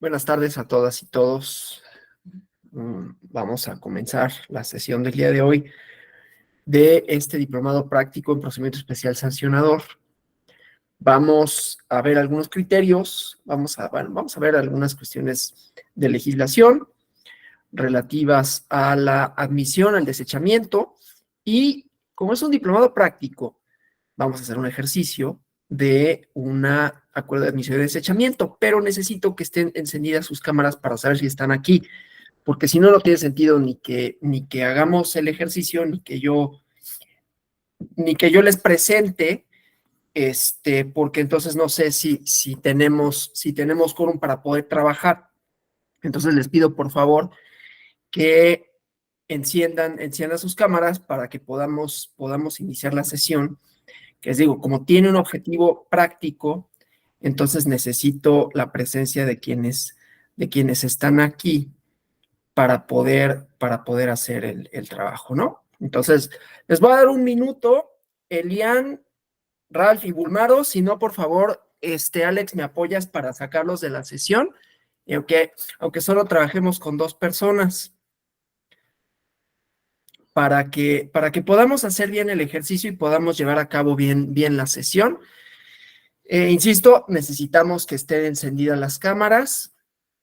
Buenas tardes a todas y todos. Vamos a comenzar la sesión del día de hoy de este diplomado práctico en procedimiento especial sancionador. Vamos a ver algunos criterios, vamos a ver algunas cuestiones de legislación relativas a la admisión, al desechamiento, y como es un diplomado práctico, vamos a hacer un ejercicio de un acuerdo de admisión y desechamiento, pero necesito que estén encendidas sus cámaras para saber si están aquí, porque si no, no tiene sentido ni que hagamos el ejercicio, ni que yo les presente, porque entonces no sé si tenemos quórum para poder trabajar. Entonces les pido por favor que enciendan sus cámaras para que podamos iniciar la sesión. Que les digo, como tiene un objetivo práctico, entonces necesito la presencia de quienes están aquí para poder hacer el trabajo, ¿no? Entonces, les voy a dar un minuto. Elian, Ralph y Bulmaro, si no, por favor, Alex, ¿me apoyas para sacarlos de la sesión? Y aunque solo trabajemos con 2 personas, para que podamos hacer bien el ejercicio y podamos llevar a cabo bien la sesión. Insisto, necesitamos que estén encendidas las cámaras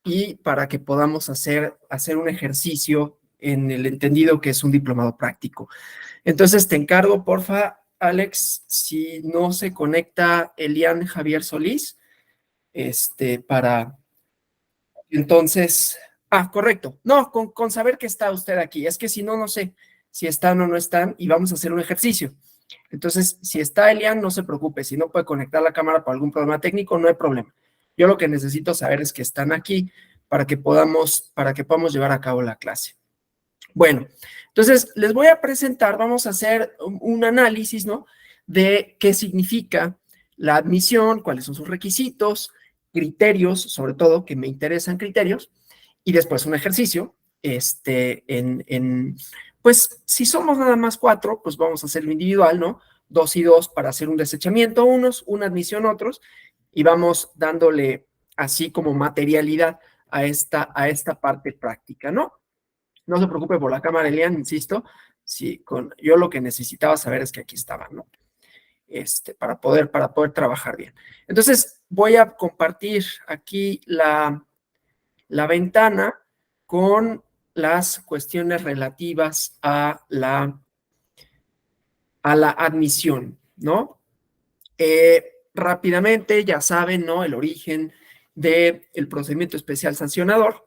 y para que podamos hacer un ejercicio en el entendido que es un diplomado práctico. Entonces, te encargo, porfa, Alex, si no se conecta Elian Javier Solís, para... Entonces, correcto. No, con saber que está usted aquí. Es que si no, no sé si están o no están y vamos a hacer un ejercicio. Entonces, si está Elian, no se preocupe. Si no puede conectar la cámara por algún problema técnico, no hay problema. Yo lo que necesito saber es que están aquí para que podamos llevar a cabo la clase. Bueno, entonces les voy a presentar, vamos a hacer un análisis, ¿no? De qué significa la admisión, cuáles son sus requisitos, criterios, sobre todo, que me interesan criterios, y después un ejercicio, pues, si somos nada más 4, pues vamos a hacerlo individual, ¿no? 2 y 2 para hacer un desechamiento unos, una admisión otros, y vamos dándole así como materialidad a esta parte práctica, ¿no? No se preocupe por la cámara, Elian, insisto, sí, yo lo que necesitaba saber es que aquí estaba, ¿no? Para poder trabajar bien. Entonces, voy a compartir aquí la ventana con las cuestiones relativas a la admisión, ¿no? Rápidamente, ya saben, ¿no? El origen del procedimiento especial sancionador,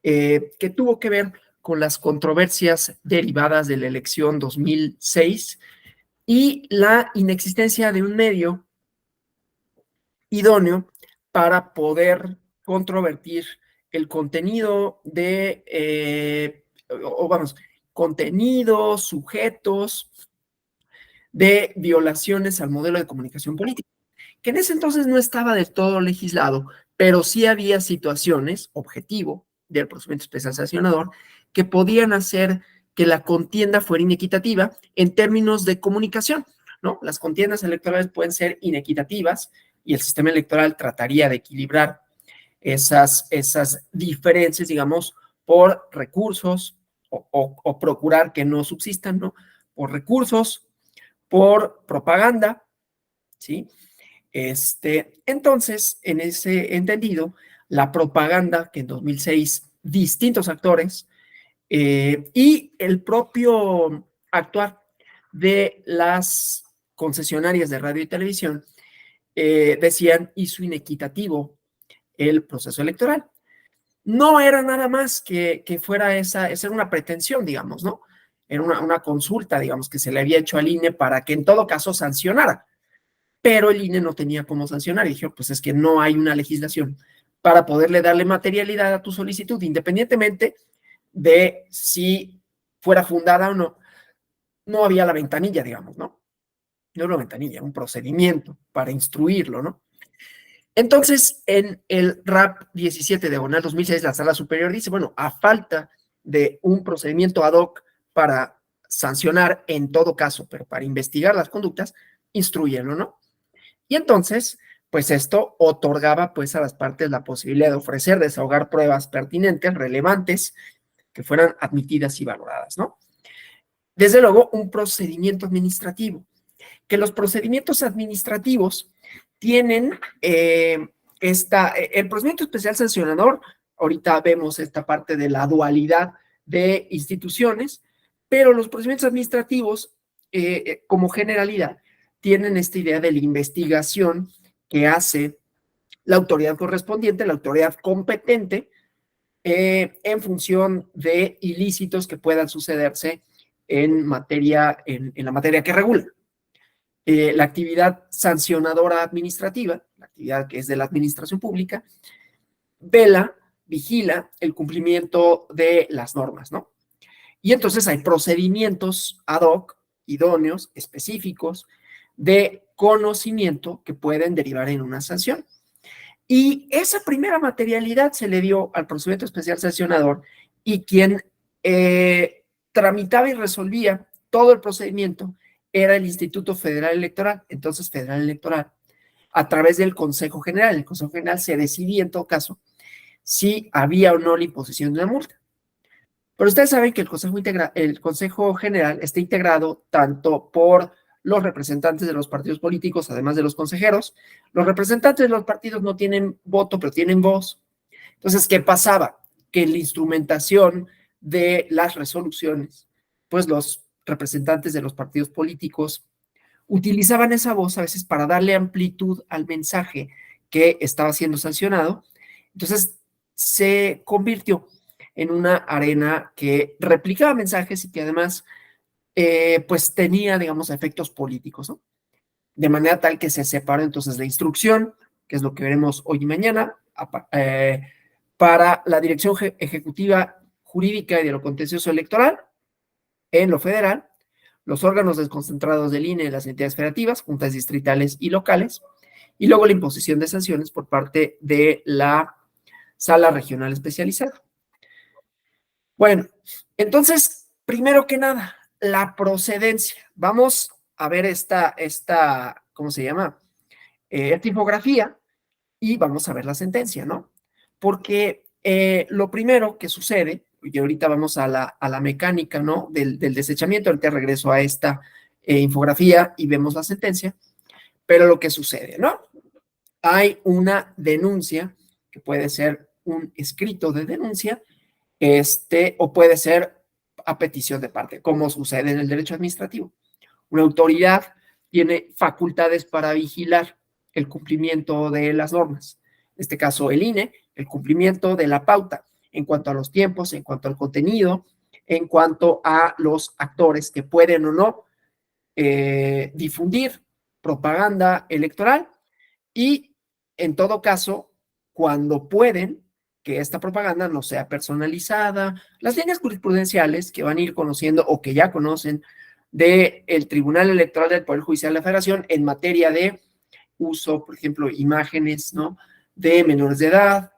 que tuvo que ver con las controversias derivadas de la elección 2006 y la inexistencia de un medio idóneo para poder controvertir el contenido contenidos, sujetos de violaciones al modelo de comunicación política, que en ese entonces no estaba del todo legislado, pero sí había situaciones, objetivo del procedimiento especial sancionador, que podían hacer que la contienda fuera inequitativa en términos de comunicación, ¿no? Las contiendas electorales pueden ser inequitativas y el sistema electoral trataría de equilibrar esas diferencias, digamos, por recursos o procurar que no subsistan, ¿no? Por recursos, por propaganda, ¿sí? Entonces, en ese entendido, la propaganda que en 2006 distintos actores y el propio actuar de las concesionarias de radio y televisión decían hizo inequitativo el proceso electoral. No era nada más que fuera esa era una pretensión, digamos, ¿no? Era una consulta, digamos, que se le había hecho al INE para que en todo caso sancionara. Pero el INE no tenía cómo sancionar. Y dijeron, pues es que no hay una legislación para poderle darle materialidad a tu solicitud, independientemente de si fuera fundada o no. No había la ventanilla, digamos, ¿no? No era una ventanilla, un procedimiento para instruirlo, ¿no? Entonces, en el RAP 17 diagonal 2006, la Sala Superior dice, bueno, a falta de un procedimiento ad hoc para sancionar en todo caso, pero para investigar las conductas, instruyenlo, ¿no? Y entonces, pues esto otorgaba pues a las partes la posibilidad de ofrecer, desahogar pruebas pertinentes, relevantes, que fueran admitidas y valoradas, ¿no? Desde luego, un procedimiento administrativo, que los procedimientos administrativos tienen el procedimiento especial sancionador, ahorita vemos esta parte de la dualidad de instituciones, pero los procedimientos administrativos, como generalidad, tienen esta idea de la investigación que hace la autoridad correspondiente, la autoridad competente, en función de ilícitos que puedan sucederse en la materia que regula. La actividad sancionadora administrativa, la actividad que es de la administración pública, vigila el cumplimiento de las normas, ¿no? Y entonces hay procedimientos ad hoc, idóneos, específicos, de conocimiento que pueden derivar en una sanción. Y esa primera materialidad se le dio al procedimiento especial sancionador, y quien tramitaba y resolvía todo el procedimiento era el Instituto Federal Electoral, entonces Federal Electoral, a través del Consejo General. El Consejo General se decidía en todo caso si había o no la imposición de una multa. Pero ustedes saben que el Consejo General está integrado tanto por los representantes de los partidos políticos, además de los consejeros. Los representantes de los partidos no tienen voto, pero tienen voz. Entonces, ¿qué pasaba? Que en la instrumentación de las resoluciones, pues los representantes de los partidos políticos utilizaban esa voz a veces para darle amplitud al mensaje que estaba siendo sancionado. Entonces, se convirtió en una arena que replicaba mensajes y que además pues tenía, digamos, efectos políticos, ¿no? De manera tal que se separó entonces la instrucción, que es lo que veremos hoy y mañana, para la dirección ejecutiva jurídica y de lo contencioso electoral en lo federal, los órganos desconcentrados del INE y las entidades federativas, juntas distritales y locales, y luego la imposición de sanciones por parte de la sala regional especializada. Bueno, entonces, primero que nada, la procedencia. Vamos a ver ¿cómo se llama? Esta infografía, y vamos a ver la sentencia, ¿no? Porque lo primero que sucede, y ahorita vamos a la mecánica, ¿no? Del desechamiento, ahorita regreso a esta infografía y vemos la sentencia, pero lo que sucede, ¿no? Hay una denuncia, que puede ser un escrito de denuncia, o puede ser a petición de parte, como sucede en el derecho administrativo. Una autoridad tiene facultades para vigilar el cumplimiento de las normas. En este caso, el INE, el cumplimiento de la pauta en cuanto a los tiempos, en cuanto al contenido, en cuanto a los actores que pueden o no difundir propaganda electoral, y en todo caso, cuando pueden, que esta propaganda no sea personalizada, las líneas jurisprudenciales que van a ir conociendo o que ya conocen del Tribunal Electoral del Poder Judicial de la Federación en materia de uso, por ejemplo, imágenes, ¿no? De menores de edad,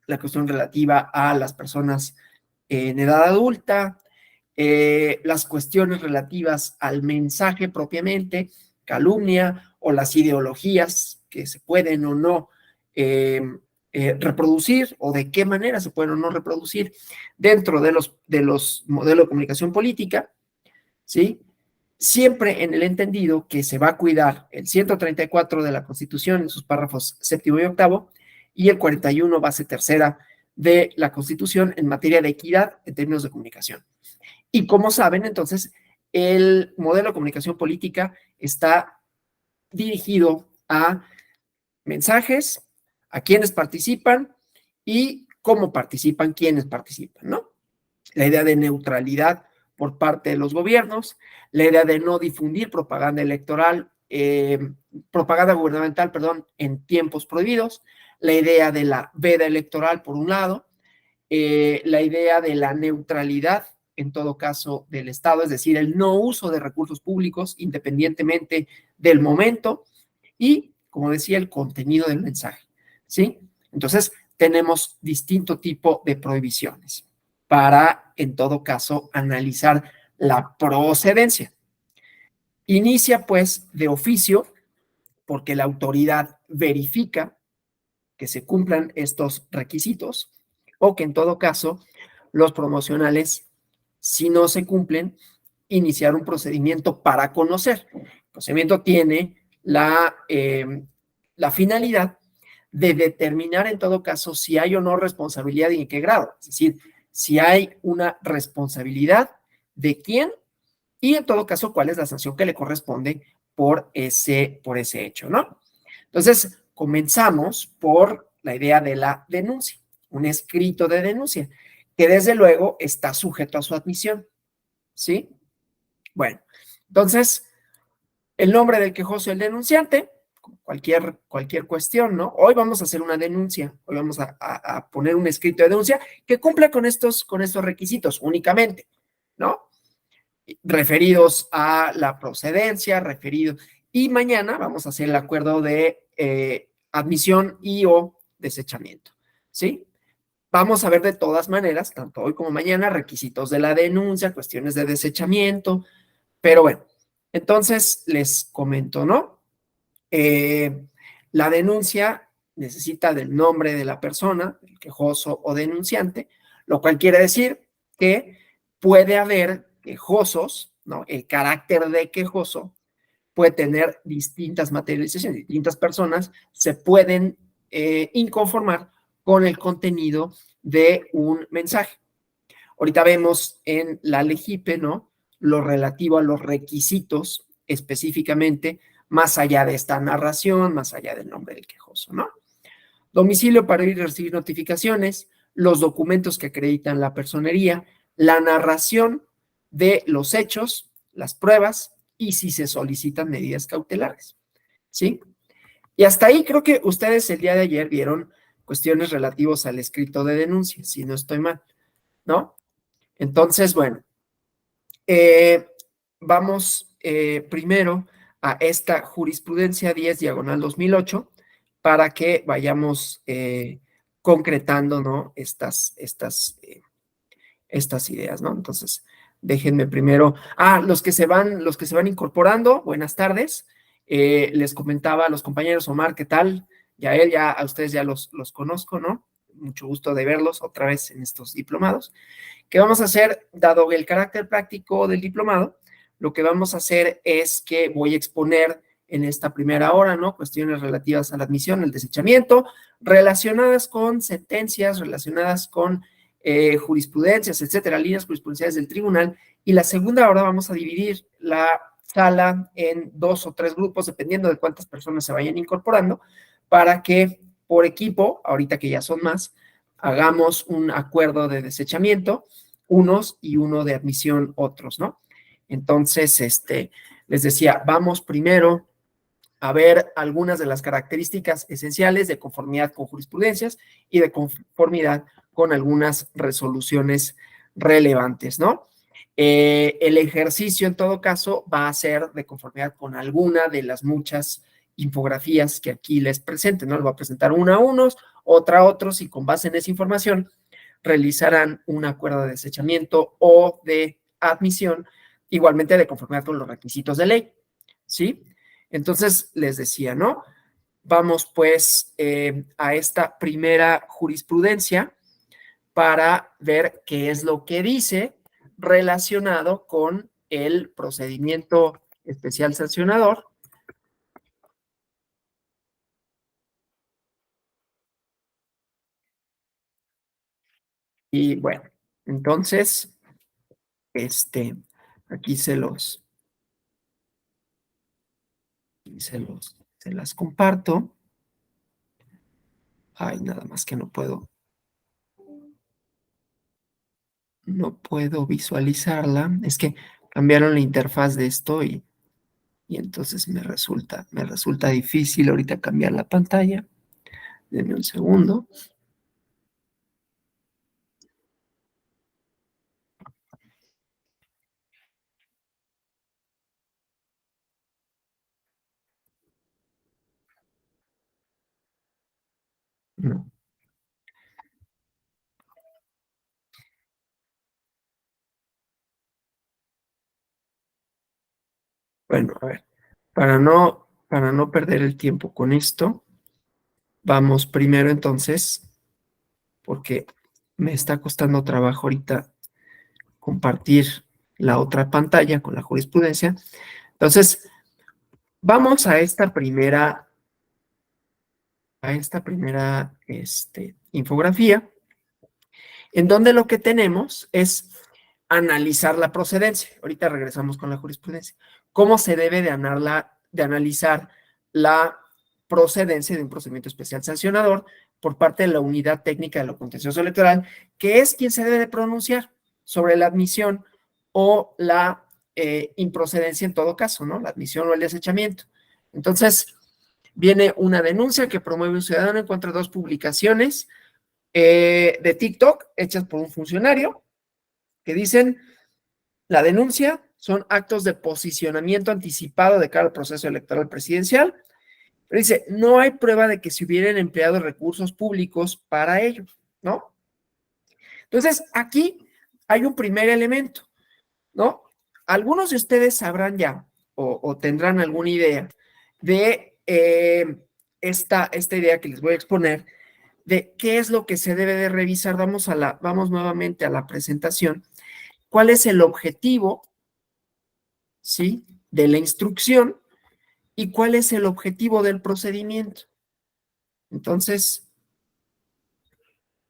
la cuestión relativa a las personas en edad adulta, las cuestiones relativas al mensaje propiamente, calumnia o las ideologías que se pueden o no reproducir, o de qué manera se pueden o no reproducir dentro de los modelos de comunicación política, ¿sí? Siempre en el entendido que se va a cuidar el 134 de la Constitución en sus párrafos séptimo y octavo, y el 41, base tercera de la Constitución, en materia de equidad en términos de comunicación. Y como saben, entonces, el modelo de comunicación política está dirigido a mensajes, a quienes participan y cómo participan, quienes participan, ¿no? La idea de neutralidad por parte de los gobiernos, la idea de no difundir propaganda electoral, propaganda gubernamental, perdón, en tiempos prohibidos, la idea de la veda electoral, por un lado, la idea de la neutralidad, en todo caso, del Estado, es decir, el no uso de recursos públicos independientemente del momento, y, como decía, el contenido del mensaje, ¿sí? Entonces, tenemos distinto tipo de prohibiciones para, en todo caso, analizar la procedencia. Inicia, pues, de oficio, porque la autoridad verifica que se cumplan estos requisitos o que en todo caso los promocionales, si no se cumplen, iniciar un procedimiento para conocer. El procedimiento tiene la finalidad de determinar en todo caso si hay o no responsabilidad y en qué grado. Es decir, si hay una responsabilidad de quién y en todo caso cuál es la sanción que le corresponde por ese hecho, ¿no? Entonces, comenzamos por la idea de la denuncia, un escrito de denuncia, que desde luego está sujeto a su admisión, ¿sí? Bueno, entonces, el nombre del quejoso y el denunciante, cualquier cuestión, ¿no? Hoy vamos a hacer una denuncia, hoy vamos a poner un escrito de denuncia que cumpla con estos requisitos únicamente, ¿no? Referidos a la procedencia, referidos, y mañana vamos a hacer el acuerdo de admisión y o desechamiento, ¿sí? Vamos a ver de todas maneras, tanto hoy como mañana, requisitos de la denuncia, cuestiones de desechamiento, pero bueno, entonces les comento, ¿no? La denuncia necesita del nombre de la persona, el quejoso o denunciante, lo cual quiere decir que puede haber quejosos, ¿no? El carácter de quejoso puede tener distintas materializaciones, distintas personas se pueden inconformar con el contenido de un mensaje. Ahorita vemos en la LEGIPE, ¿no? Lo relativo a los requisitos específicamente, más allá de esta narración, más allá del nombre del quejoso, ¿no? Domicilio para ir y recibir notificaciones, los documentos que acreditan la personería, la narración de los hechos, las pruebas y si se solicitan medidas cautelares, ¿sí? Y hasta ahí creo que ustedes el día de ayer vieron cuestiones relativas al escrito de denuncia, si no estoy mal, ¿no? Entonces, bueno, eh, vamos primero a esta jurisprudencia 10 diagonal 2008 para que vayamos concretando, ¿no? Estas ideas, ¿no? Entonces, déjenme primero, los que se van incorporando, buenas tardes. Les comentaba a los compañeros, Omar, ¿qué tal? Ya a ustedes ya los conozco, ¿no? Mucho gusto de verlos otra vez en estos diplomados. ¿Qué vamos a hacer? Dado el carácter práctico del diplomado, lo que vamos a hacer es que voy a exponer en esta primera hora, ¿no? Cuestiones relativas a la admisión, el desechamiento, relacionadas con sentencias, relacionadas con jurisprudencias, etcétera, líneas jurisprudenciales del tribunal. Y la segunda hora vamos a dividir la sala en 2 o 3 grupos, dependiendo de cuántas personas se vayan incorporando, para que por equipo, ahorita que ya son más, hagamos un acuerdo de desechamiento, unos y uno de admisión otros, ¿no? Entonces, les decía, vamos primero a ver algunas de las características esenciales de conformidad con jurisprudencias y de conformidad con algunas resoluciones relevantes, ¿no? El ejercicio, en todo caso, va a ser de conformidad con alguna de las muchas infografías que aquí les presente, ¿no? Les voy a presentar una a unos, otra a otros, y con base en esa información realizarán un acuerdo de desechamiento o de admisión, igualmente de conformidad con los requisitos de ley, ¿sí? Entonces, les decía, ¿no? Vamos pues a esta primera jurisprudencia para ver qué es lo que dice relacionado con el procedimiento especial sancionador. Y bueno, entonces, aquí se las comparto. Ay, nada más que no puedo visualizarla. Es que cambiaron la interfaz de esto y entonces me resulta difícil ahorita cambiar la pantalla. Denme un segundo. No. Bueno, a ver, para no perder el tiempo con esto, Vamos primero entonces, porque me está costando trabajo ahorita compartir la otra pantalla con la jurisprudencia. Entonces, vamos a esta primera infografía, en donde lo que tenemos es analizar la procedencia. Ahorita regresamos con la jurisprudencia. ¿Cómo se debe de analizar la procedencia de un procedimiento especial sancionador por parte de la Unidad Técnica de lo Contencioso Electoral, que es quien se debe de pronunciar sobre la admisión o la improcedencia en todo caso, ¿no? La admisión o el desechamiento. Entonces, viene una denuncia que promueve un ciudadano en contra de dos publicaciones de TikTok hechas por un funcionario que dicen: la denuncia son actos de posicionamiento anticipado de cara al proceso electoral presidencial, pero dice, no hay prueba de que se hubieran empleado recursos públicos para ello, ¿no? Entonces, aquí hay un primer elemento, ¿no? Algunos de ustedes sabrán ya o tendrán alguna idea de esta idea que les voy a exponer, de qué es lo que se debe de revisar. Vamos nuevamente a la presentación. ¿Cuál es el objetivo, sí, de la instrucción y cuál es el objetivo del procedimiento? Entonces,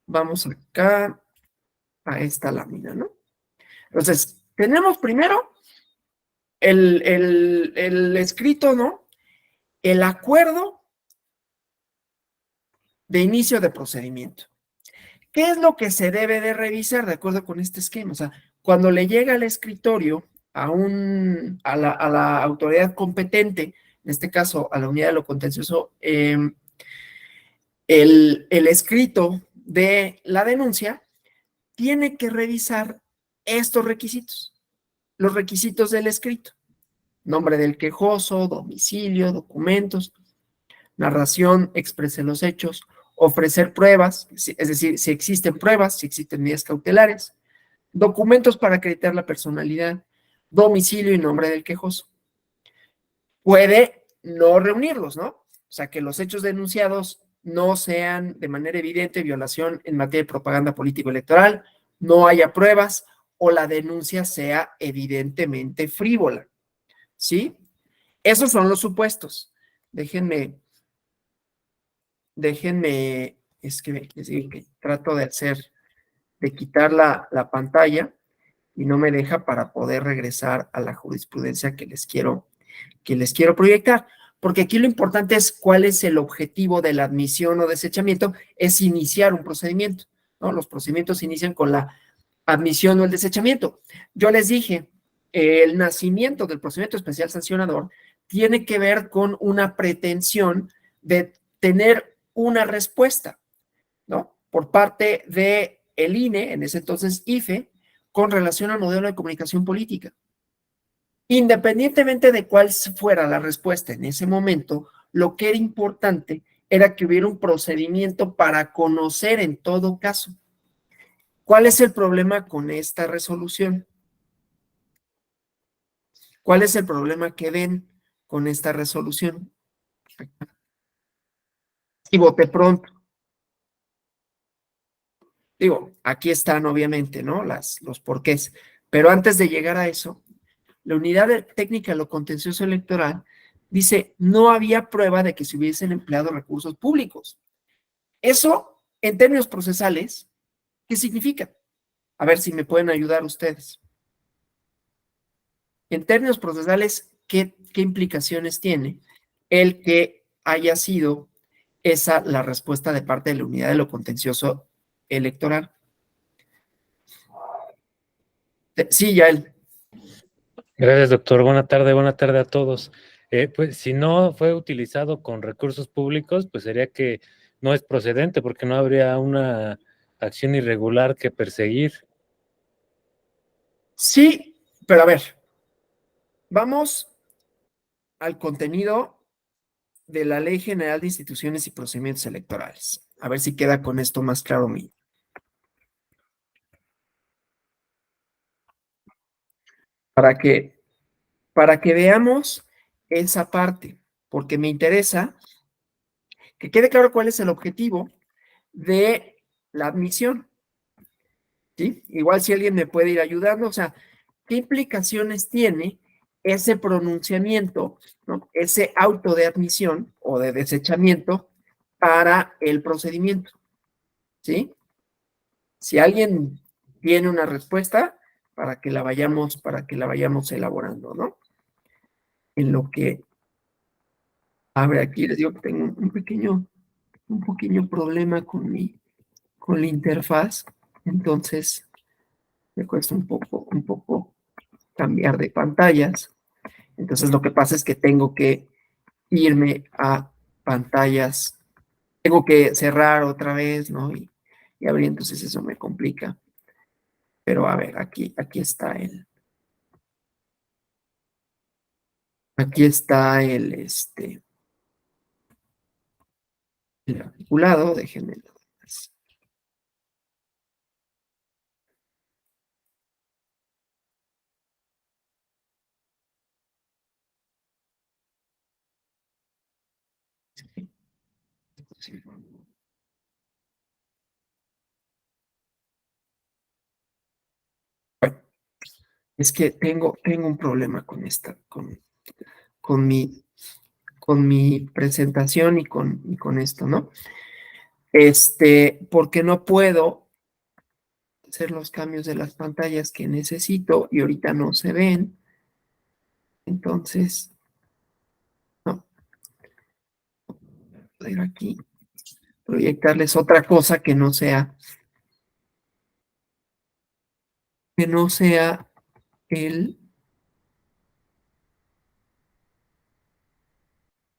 vamos acá a esta lámina, ¿no? Entonces, tenemos primero el escrito, ¿no? El acuerdo de inicio de procedimiento. ¿Qué es lo que se debe de revisar de acuerdo con este esquema? O sea, cuando le llega al escritorio a la autoridad competente, en este caso a la unidad de lo contencioso, el escrito de la denuncia tiene que revisar estos requisitos, los requisitos del escrito: nombre del quejoso, domicilio, documentos, narración, exprese los hechos, ofrecer pruebas, es decir, si existen pruebas, si existen medidas cautelares, documentos para acreditar la personalidad, domicilio y nombre del quejoso. Puede no reunirlos, ¿no? O sea, que los hechos denunciados no sean de manera evidente violación en materia de propaganda político-electoral, no haya pruebas o la denuncia sea evidentemente frívola, ¿sí? Esos son los supuestos. Déjenme, es que les digo que trato de quitar la pantalla y no me deja para poder regresar a la jurisprudencia que les quiero proyectar, porque aquí lo importante es cuál es el objetivo de la admisión o desechamiento, es iniciar un procedimiento, ¿no? Los procedimientos se inician con la admisión o el desechamiento. Yo les dije, el nacimiento del procedimiento especial sancionador tiene que ver con una pretensión de tener una respuesta, ¿no? Por parte de el INE, en ese entonces IFE, con relación al modelo de comunicación política. Independientemente de cuál fuera la respuesta en ese momento, lo que era importante era que hubiera un procedimiento para conocer en todo caso. ¿Cuál es el problema con esta resolución? ¿Cuál es el problema que ven con esta resolución? Y voté pronto. Digo, aquí están obviamente, ¿no? Los porqués. Pero antes de llegar a eso, la unidad técnica de lo contencioso electoral dice, no había prueba de que se hubiesen empleado recursos públicos. Eso, en términos procesales, ¿qué significa? A ver si me pueden ayudar ustedes. En términos procesales, ¿qué implicaciones tiene el que haya sido esa la respuesta de parte de la unidad de lo contencioso electoral? Sí, ya él. Gracias, doctor. Buena tarde a todos. Pues si no fue utilizado con recursos públicos, pues sería que no es procedente porque no habría una acción irregular que perseguir. Sí, pero a ver, vamos al contenido de la Ley General de Instituciones y Procedimientos Electorales. A ver si queda con esto más claro mío. Para que veamos esa parte, porque me interesa que quede claro cuál es el objetivo de la admisión, ¿sí? Igual si alguien me puede ir ayudando, o sea, ¿qué implicaciones tiene ese pronunciamiento, ¿no? Ese auto de admisión o de desechamiento para el procedimiento, ¿sí? Si alguien tiene una respuesta, para que la vayamos elaborando, ¿no? En lo que abre aquí, les digo que tengo un pequeño problema con la interfaz, entonces me cuesta un poco cambiar de pantallas. Entonces lo que pasa es que tengo que irme a pantallas, tengo que cerrar otra vez, ¿no? Y abrir, entonces eso me complica. Pero a ver, aquí está el articulado, déjenme nada más. Sí. Bueno, es que tengo un problema con mi presentación y con esto, ¿no? Porque no puedo hacer los cambios de las pantallas que necesito y ahorita no se ven. Entonces, no, poder aquí proyectarles otra cosa que no sea el,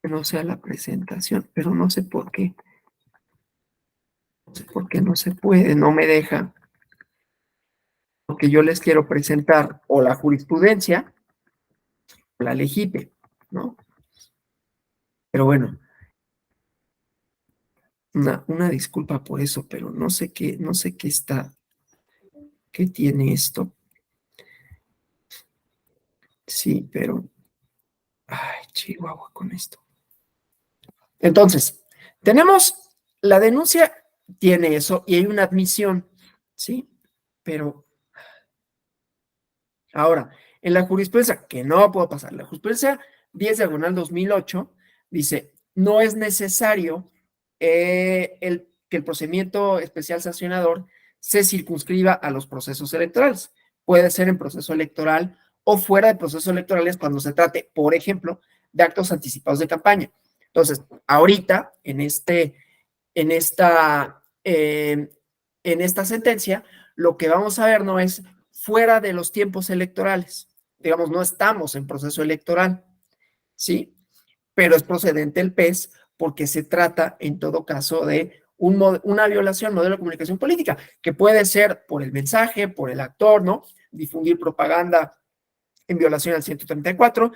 que no sea la presentación, pero no sé por qué. No sé por qué no se puede, no me deja. Porque yo les quiero presentar o la jurisprudencia o la legítima, ¿no? Pero bueno, una disculpa por eso, pero no sé qué qué tiene esto. Sí, pero, ay, Chihuahua con esto. Entonces, tenemos la denuncia, tiene eso, y hay una admisión, ¿sí? Pero ahora, en la jurisprudencia, que no puedo pasar, la jurisprudencia 10/2008 dice, no es necesario que el procedimiento especial sancionador se circunscriba a los procesos electorales. Puede ser en proceso electoral o fuera de procesos electorales cuando se trate, por ejemplo, de actos anticipados de campaña. Entonces, ahorita, en esta sentencia, lo que vamos a ver no es fuera de los tiempos electorales. Digamos, no estamos en proceso electoral, ¿sí? Pero es procedente el PES porque se trata, en todo caso, de una violación modelo de comunicación política, que puede ser por el mensaje, por el actor, ¿no? Difundir propaganda en violación al 134.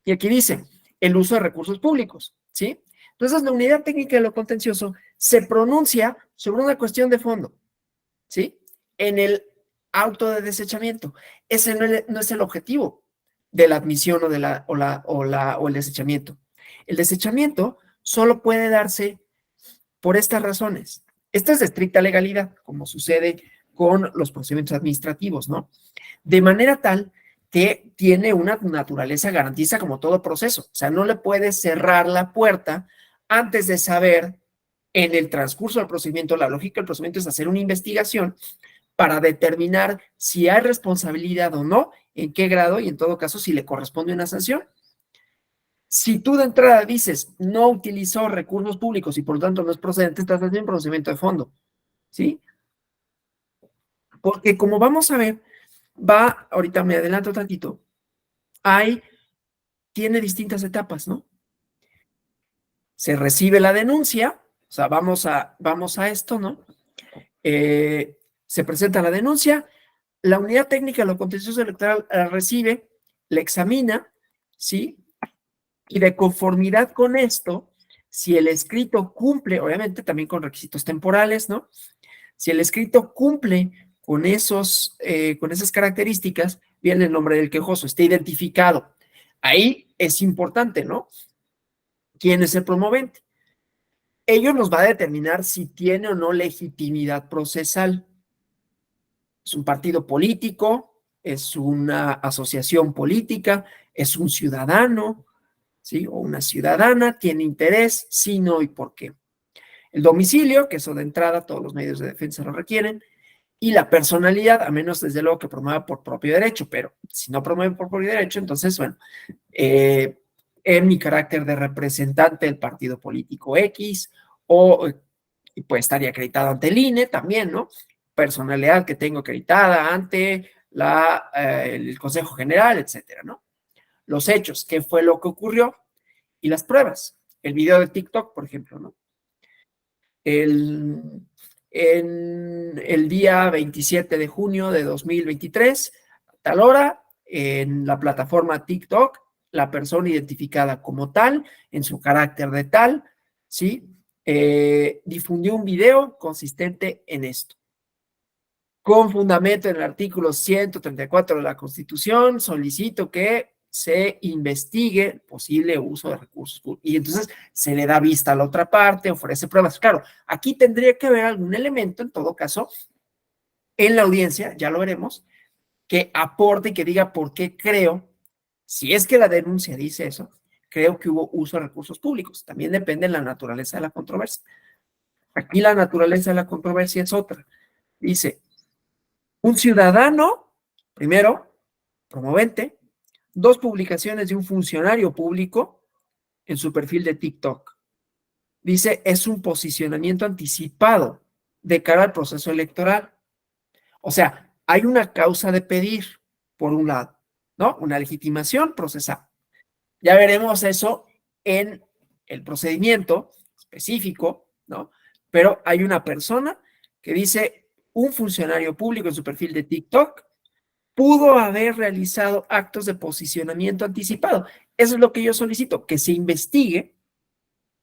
Y aquí dice, el uso de recursos públicos, ¿sí? Entonces, la unidad técnica de lo contencioso se pronuncia sobre una cuestión de fondo, ¿sí? En el auto de desechamiento. Ese no es el objetivo de la admisión o el desechamiento. El desechamiento solo puede darse por estas razones. Esta es de estricta legalidad, como sucede con los procedimientos administrativos, ¿no? De manera tal que tiene una naturaleza garantiza como todo proceso. O sea, no le puedes cerrar la puerta antes de saber en el transcurso del procedimiento. La lógica del procedimiento es hacer una investigación para determinar si hay responsabilidad o no, en qué grado y en todo caso si le corresponde una sanción. Si tú de entrada dices no utilizó recursos públicos y por lo tanto no es procedente, estás haciendo un procedimiento de fondo, ¿sí? Porque como vamos a ver, ahorita me adelanto tantito, tiene distintas etapas, ¿no? Se recibe la denuncia, o sea, vamos a esto, ¿no? Se presenta la denuncia, la unidad técnica de lo contencioso electoral la recibe, la examina, ¿sí? Y de conformidad con esto, si el escrito cumple, obviamente también con requisitos temporales, ¿no? Si el escrito cumple con esas características, viene el nombre del quejoso, está identificado. Ahí es importante, ¿no? ¿Quién es el promovente? ello nos va a determinar si tiene o no legitimidad procesal. Es un partido político, es una asociación política, es un ciudadano, ¿sí? O una ciudadana, tiene interés, sí, no y por qué. El domicilio, que eso de entrada todos los medios de defensa lo requieren, y la personalidad, a menos desde luego que promueva por propio derecho, pero si no promueve por propio derecho, entonces, bueno, en mi carácter de representante del partido político X, o pues estaría acreditado ante el INE también, ¿no? Personalidad que tengo acreditada ante el Consejo General, etcétera, ¿no? Los hechos, qué fue lo que ocurrió y las pruebas. El video de TikTok, por ejemplo, ¿no? En el día 27 de junio de 2023, a tal hora, en la plataforma TikTok, la persona identificada como tal, en su carácter de tal, ¿sí? Difundió un video consistente en esto. Con fundamento en el artículo 134 de la Constitución, solicito que se investigue el posible uso de recursos públicos. Y entonces se le da vista a la otra parte, ofrece pruebas. Claro, aquí tendría que haber algún elemento, en todo caso, en la audiencia, ya lo veremos, que aporte y que diga por qué creo, si es que la denuncia dice eso, creo que hubo uso de recursos públicos. También depende de la naturaleza de la controversia. Aquí la naturaleza de la controversia es otra. Dice, un ciudadano, primero, promovente, 2 publicaciones de un funcionario público en su perfil de TikTok. Dice, es un posicionamiento anticipado de cara al proceso electoral. O sea, hay una causa de pedir, por un lado, ¿no? Una legitimación procesal. Ya veremos eso en el procedimiento específico, ¿no? Pero hay una persona que dice, un funcionario público en su perfil de TikTok pudo haber realizado actos de posicionamiento anticipado. Eso es lo que yo solicito, que se investigue,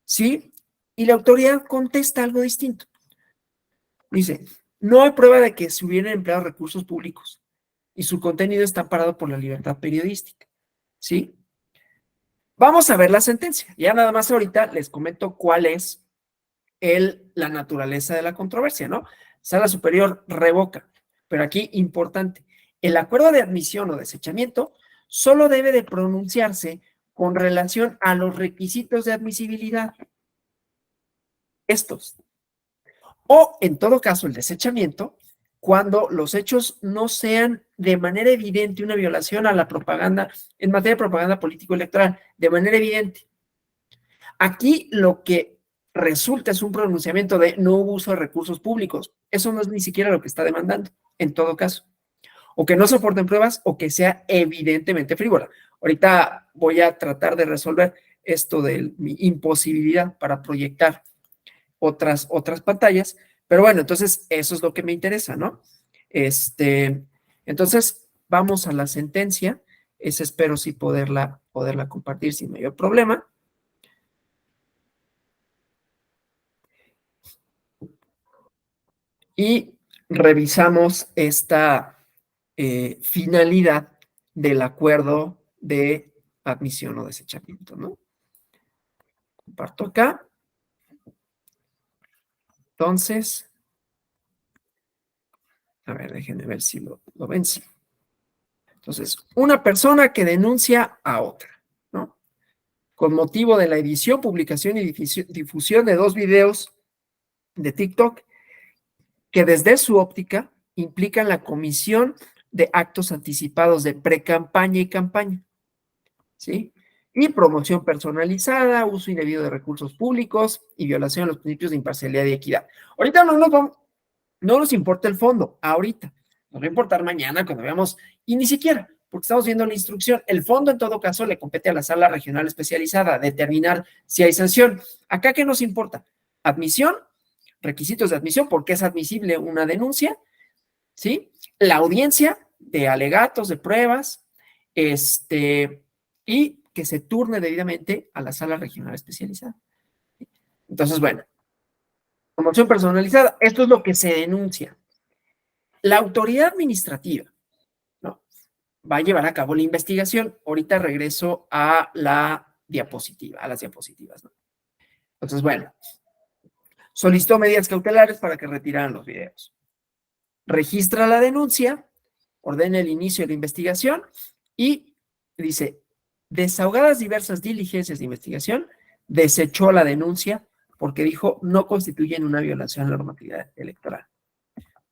¿sí? Y la autoridad contesta algo distinto. Dice, no hay prueba de que se hubieran empleado recursos públicos y su contenido está amparado por la libertad periodística, ¿sí? Vamos a ver la sentencia. Ya nada más ahorita les comento cuál es la naturaleza de la controversia, ¿no? Sala Superior revoca, pero aquí importante, el acuerdo de admisión o desechamiento solo debe de pronunciarse con relación a los requisitos de admisibilidad. Estos. O, en todo caso, el desechamiento, cuando los hechos no sean de manera evidente una violación a la propaganda, en materia de propaganda político-electoral, de manera evidente. Aquí lo que resulta es un pronunciamiento de no hubo uso de recursos públicos. Eso no es ni siquiera lo que está demandando, en todo caso. O que no soporten pruebas o que sea evidentemente frívola. Ahorita voy a tratar de resolver esto de mi imposibilidad para proyectar otras pantallas, pero bueno, entonces eso es lo que me interesa, ¿no? Entonces, vamos a la sentencia. Esa espero sí poderla compartir sin mayor problema. Y revisamos esta finalidad del acuerdo de admisión o desechamiento, ¿no? Comparto acá. Entonces, a ver, déjenme ver si lo ven. Sí. Entonces, una persona que denuncia a otra, ¿no? Con motivo de la edición, publicación y difusión de 2 videos de TikTok que desde su óptica implican la comisión de actos anticipados de pre-campaña y campaña, ¿sí? Y promoción personalizada, uso indebido de recursos públicos y violación a los principios de imparcialidad y equidad. Ahorita no nos importa el fondo, ahorita. Nos va a importar mañana cuando veamos, y ni siquiera, porque estamos viendo la instrucción. El fondo, en todo caso, le compete a la sala regional especializada determinar si hay sanción. Acá, ¿qué nos importa? Admisión, requisitos de admisión, porque es admisible una denuncia, ¿sí? La audiencia de alegatos, de pruebas, y que se turne debidamente a la sala regional especializada. Entonces, bueno, promoción personalizada, esto es lo que se denuncia. La autoridad administrativa, ¿no? Va a llevar a cabo la investigación. Ahorita regreso a la diapositiva, a las diapositivas, ¿no? Entonces, bueno, Solicitó medidas cautelares para que retiraran los videos. Registra la denuncia, ordena el inicio de la investigación y dice, desahogadas diversas diligencias de investigación, desechó la denuncia porque dijo no constituyen una violación a la normatividad electoral.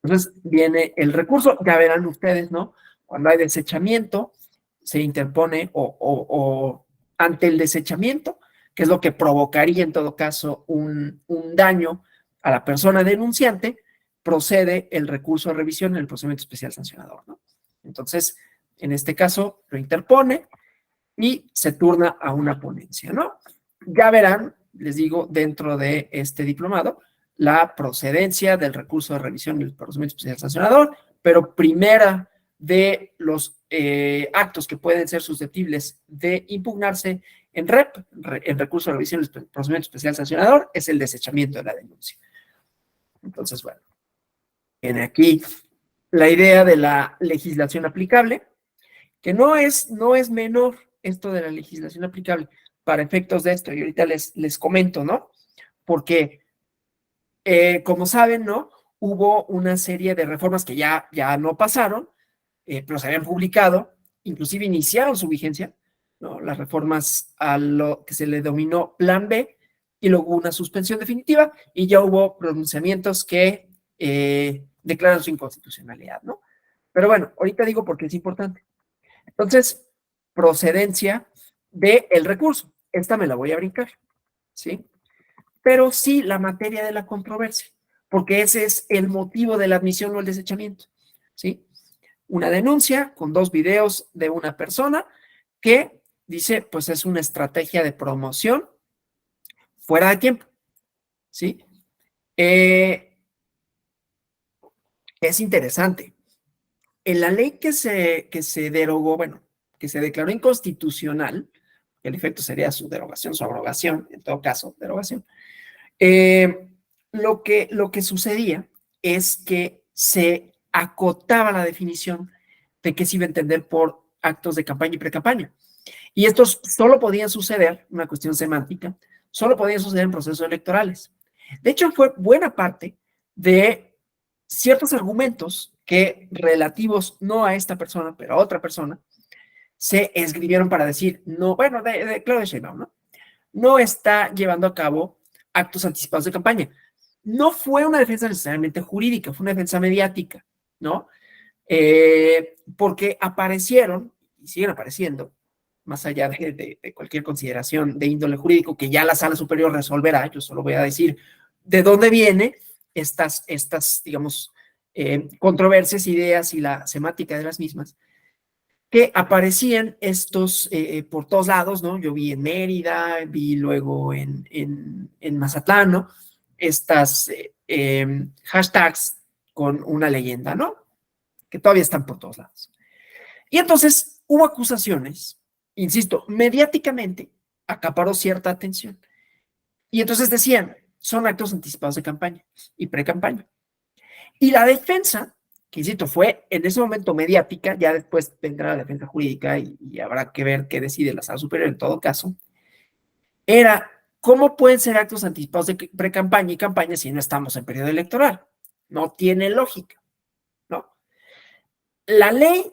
Entonces viene el recurso, ya verán ustedes, ¿no? Cuando hay desechamiento, se interpone o ante el desechamiento, que es lo que provocaría en todo caso un daño a la persona denunciante, procede el recurso de revisión en el procedimiento especial sancionador, ¿no? Entonces, en este caso, lo interpone y se turna a una ponencia, ¿no? Ya verán, les digo, dentro de este diplomado, la procedencia del recurso de revisión del procedimiento especial sancionador, pero primera de los actos que pueden ser susceptibles de impugnarse en en recurso de revisión del procedimiento especial sancionador, es el desechamiento de la denuncia. Entonces, bueno, viene aquí la idea de la legislación aplicable, que no es menor esto de la legislación aplicable para efectos de esto, y ahorita les comento, ¿no? Porque, como saben, ¿no? Hubo una serie de reformas que ya no pasaron, pero se habían publicado, inclusive iniciaron su vigencia, ¿no? Las reformas a lo que se le denominó Plan B, y luego una suspensión definitiva, y ya hubo pronunciamientos que declaran su inconstitucionalidad, ¿no? Pero bueno, ahorita digo porque es importante. Entonces, procedencia del recurso. Esta me la voy a brincar, ¿sí? Pero sí la materia de la controversia, porque ese es el motivo de la admisión o el desechamiento, ¿sí? Una denuncia con 2 videos de una persona que dice, pues es una estrategia de promoción fuera de tiempo, ¿sí? Es interesante. En la ley que se derogó, bueno, que se declaró inconstitucional, el efecto sería su derogación, su abrogación, en todo caso, derogación, lo que sucedía es que se acotaba la definición de qué se iba a entender por actos de campaña y pre-campaña. Y estos solo podían suceder, una cuestión semántica, solo podían suceder en procesos electorales. De hecho, fue buena parte de ciertos argumentos que relativos no a esta persona, pero a otra persona, se escribieron para decir, no, bueno, de Claudia Sheinbaum, ¿no? No está llevando a cabo actos anticipados de campaña. No fue una defensa necesariamente jurídica, fue una defensa mediática, ¿no? Porque aparecieron, y siguen apareciendo, más allá de cualquier consideración de índole jurídico, que ya la Sala Superior resolverá, yo solo voy a decir de dónde vienen estas digamos, controversias, ideas y la semántica de las mismas, que aparecían estos por todos lados, ¿no? Yo vi en Mérida, vi luego en Mazatlán, ¿no? Estas hashtags con una leyenda, ¿no? Que todavía están por todos lados. Y entonces hubo acusaciones, insisto, mediáticamente acaparó cierta atención. Y entonces decían, son actos anticipados de campaña y pre-campaña. Y la defensa, que insisto, fue en ese momento mediática, ya después vendrá la defensa jurídica y habrá que ver qué decide la Sala Superior en todo caso, era cómo pueden ser actos anticipados de pre-campaña y campaña si no estamos en periodo electoral. No tiene lógica, ¿no? La ley,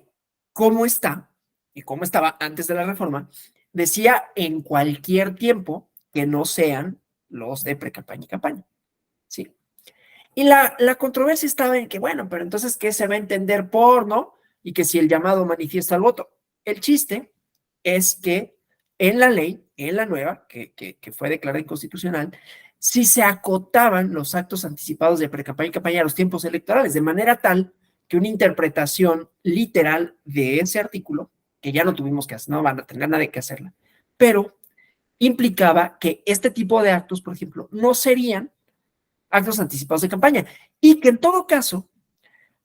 como está, y como estaba antes de la reforma, decía en cualquier tiempo que no sean los de pre-campaña y campaña, ¿sí? Y la controversia estaba en que, bueno, pero entonces, ¿qué se va a entender por, no? Y que si el llamado manifiesta el voto. El chiste es que en la ley, en la nueva, que fue declarada inconstitucional, sí se acotaban los actos anticipados de pre-campaña y campaña a los tiempos electorales, de manera tal que una interpretación literal de ese artículo, que ya no tuvimos que hacer, no van a tener nadie que hacerla, pero implicaba que este tipo de actos, por ejemplo, no serían actos anticipados de campaña, y que en todo caso,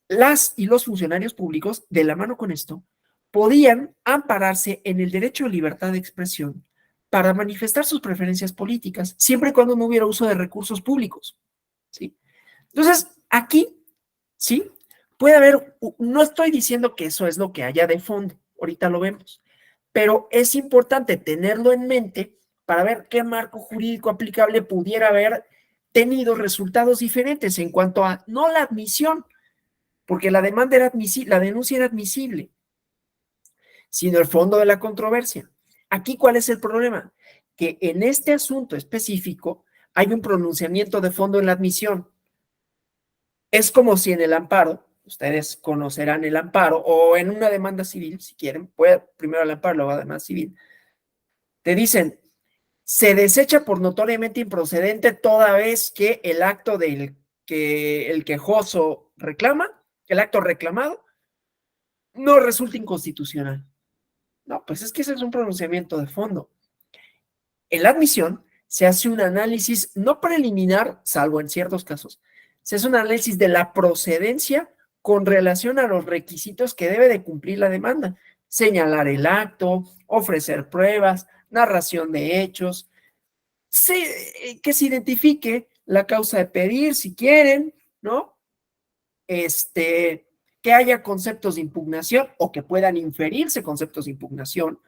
las y los funcionarios públicos, de la mano con esto, podían ampararse en el derecho a libertad de expresión para manifestar sus preferencias políticas, siempre y cuando no hubiera uso de recursos públicos, ¿sí? Entonces, aquí, ¿sí? Puede haber, no estoy diciendo que eso es lo que haya de fondo, ahorita lo vemos, pero es importante tenerlo en mente para ver qué marco jurídico aplicable pudiera haber tenido resultados diferentes en cuanto a no la admisión, porque la demanda era admisible, la denuncia era admisible, sino el fondo de la controversia. Aquí, ¿cuál es el problema? Que en este asunto específico hay un pronunciamiento de fondo en la admisión. Es como si en el amparo, ustedes conocerán el amparo, o en una demanda civil, si quieren, primero el amparo, luego la demanda civil, te dicen, se desecha por notoriamente improcedente toda vez que el acto del que el quejoso reclama, el acto reclamado, no resulta inconstitucional. No, pues es que ese es un pronunciamiento de fondo. En la admisión se hace un análisis no preliminar, salvo en ciertos casos, se hace un análisis de la procedencia con relación a los requisitos que debe de cumplir la demanda. Señalar el acto, ofrecer pruebas, narración de hechos, que se identifique la causa de pedir, si quieren, ¿no? Que haya conceptos de impugnación o que puedan inferirse conceptos de impugnación,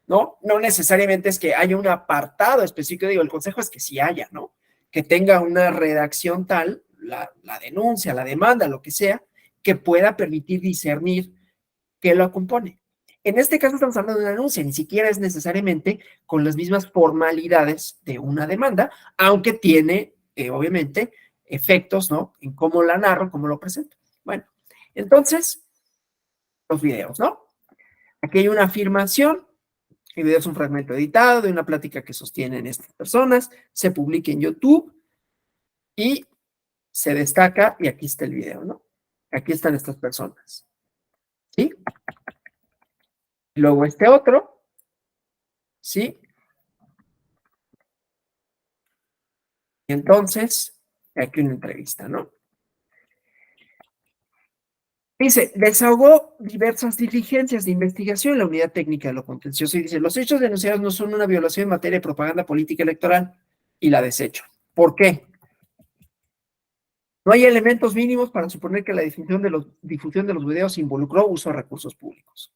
¿no? No necesariamente es que haya un apartado específico, digo, el consejo es que sí haya, ¿no? Que tenga una redacción tal, la denuncia, la demanda, lo que sea, que pueda permitir discernir qué lo compone. En este caso estamos hablando de una denuncia, ni siquiera es necesariamente con las mismas formalidades de una demanda, aunque tiene, obviamente, efectos, ¿no? En cómo la narro, cómo lo presento. Bueno, entonces, los videos, ¿no? Aquí hay una afirmación, el video es un fragmento editado de una plática que sostienen estas personas, se publica en YouTube y se destaca, y aquí está el video, ¿no? Aquí están estas personas, ¿sí? Luego este otro, ¿sí? Y entonces, aquí una entrevista, ¿no? Dice, desahogó diversas diligencias de investigación en la unidad técnica de lo contencioso y dice, los hechos denunciados no son una violación en materia de propaganda política electoral y la desecho. ¿Por qué? No hay elementos mínimos para suponer que la difusión de los videos involucró uso de recursos públicos.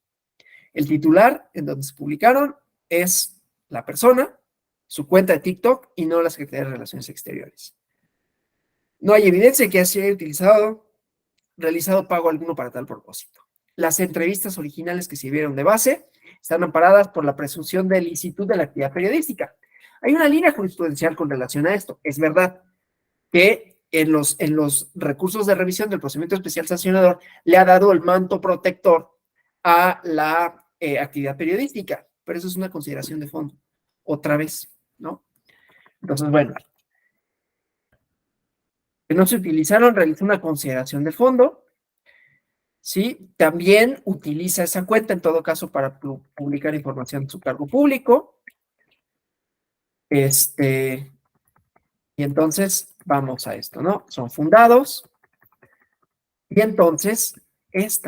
El titular en donde se publicaron es la persona, su cuenta de TikTok y no la Secretaría de Relaciones Exteriores. No hay evidencia que haya realizado pago alguno para tal propósito. Las entrevistas originales que sirvieron de base están amparadas por la presunción de licitud de la actividad periodística. Hay una línea jurisprudencial con relación a esto. Es verdad que en los recursos de revisión del procedimiento especial sancionador le ha dado el manto protector a la actividad periodística, pero eso es una consideración de fondo, otra vez, ¿no? Entonces, bueno, que no se utilizaron, realizó una consideración de fondo, ¿sí? También utiliza esa cuenta, en todo caso, para publicar información de su cargo público. Y entonces, vamos a esto, ¿no? Son fundados. Y entonces,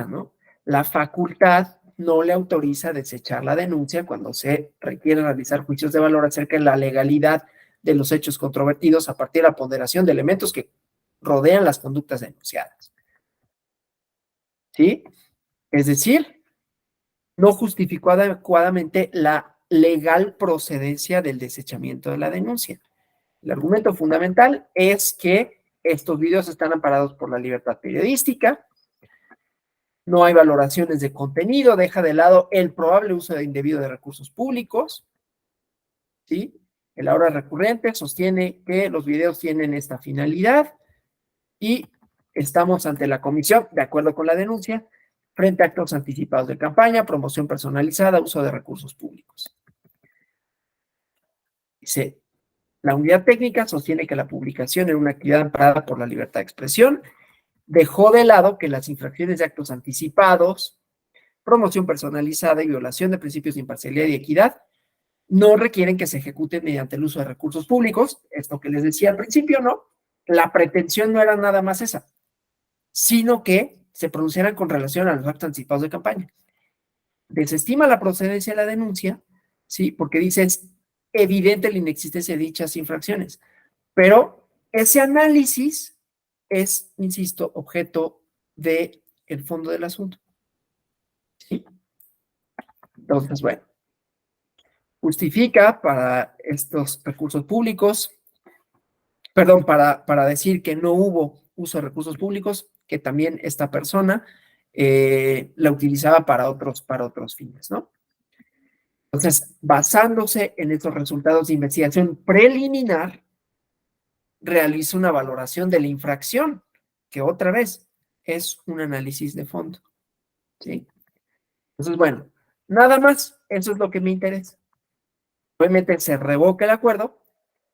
¿no? La facultad no le autoriza a desechar la denuncia cuando se requiere realizar juicios de valor acerca de la legalidad de los hechos controvertidos a partir de la ponderación de elementos que rodean las conductas denunciadas. ¿Sí? Es decir, no justificó adecuadamente la legal procedencia del desechamiento de la denuncia. El argumento fundamental es que estos videos están amparados por la libertad periodística, no hay valoraciones de contenido, deja de lado el probable uso indebido de recursos públicos, ¿sí? El ahora recurrente sostiene que los videos tienen esta finalidad y estamos ante la comisión, de acuerdo con la denuncia, frente a actos anticipados de campaña, promoción personalizada, uso de recursos públicos. Dice, la unidad técnica sostiene que la publicación en una actividad amparada por la libertad de expresión dejó de lado que las infracciones de actos anticipados, promoción personalizada y violación de principios de imparcialidad y equidad no requieren que se ejecuten mediante el uso de recursos públicos. Esto que les decía al principio, ¿no? La pretensión no era nada más esa, sino que se pronunciaran con relación a los actos anticipados de campaña. Desestima la procedencia de la denuncia, ¿sí? Porque dice es evidente la inexistencia de dichas infracciones. Pero ese análisis es, insisto, objeto del fondo del asunto. ¿Sí? Entonces, bueno, justifica para estos recursos públicos perdón, para decir que no hubo uso de recursos públicos, que también esta persona la utilizaba para otros fines, ¿no? Entonces, basándose en estos resultados de investigación preliminar, realiza una valoración de la infracción, que otra vez es un análisis de fondo, ¿sí? Entonces, bueno, nada más, eso es lo que me interesa. Obviamente se revoca el acuerdo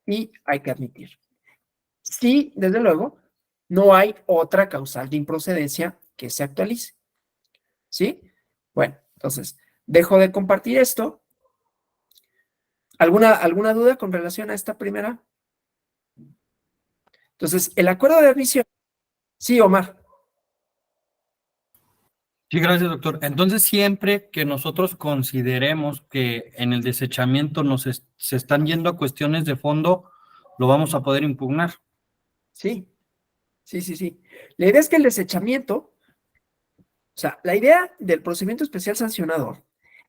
y hay que admitir. Sí, desde luego, no hay otra causal de improcedencia que se actualice, ¿sí? Bueno, entonces, dejo de compartir esto. ¿Alguna duda con relación a esta primera? Entonces, el acuerdo de admisión. Sí, Omar. Sí, gracias, doctor. Entonces, siempre que nosotros consideremos que en el desechamiento se están yendo a cuestiones de fondo, lo vamos a poder impugnar. Sí, sí. La idea es que el desechamiento, o sea, la idea del procedimiento especial sancionador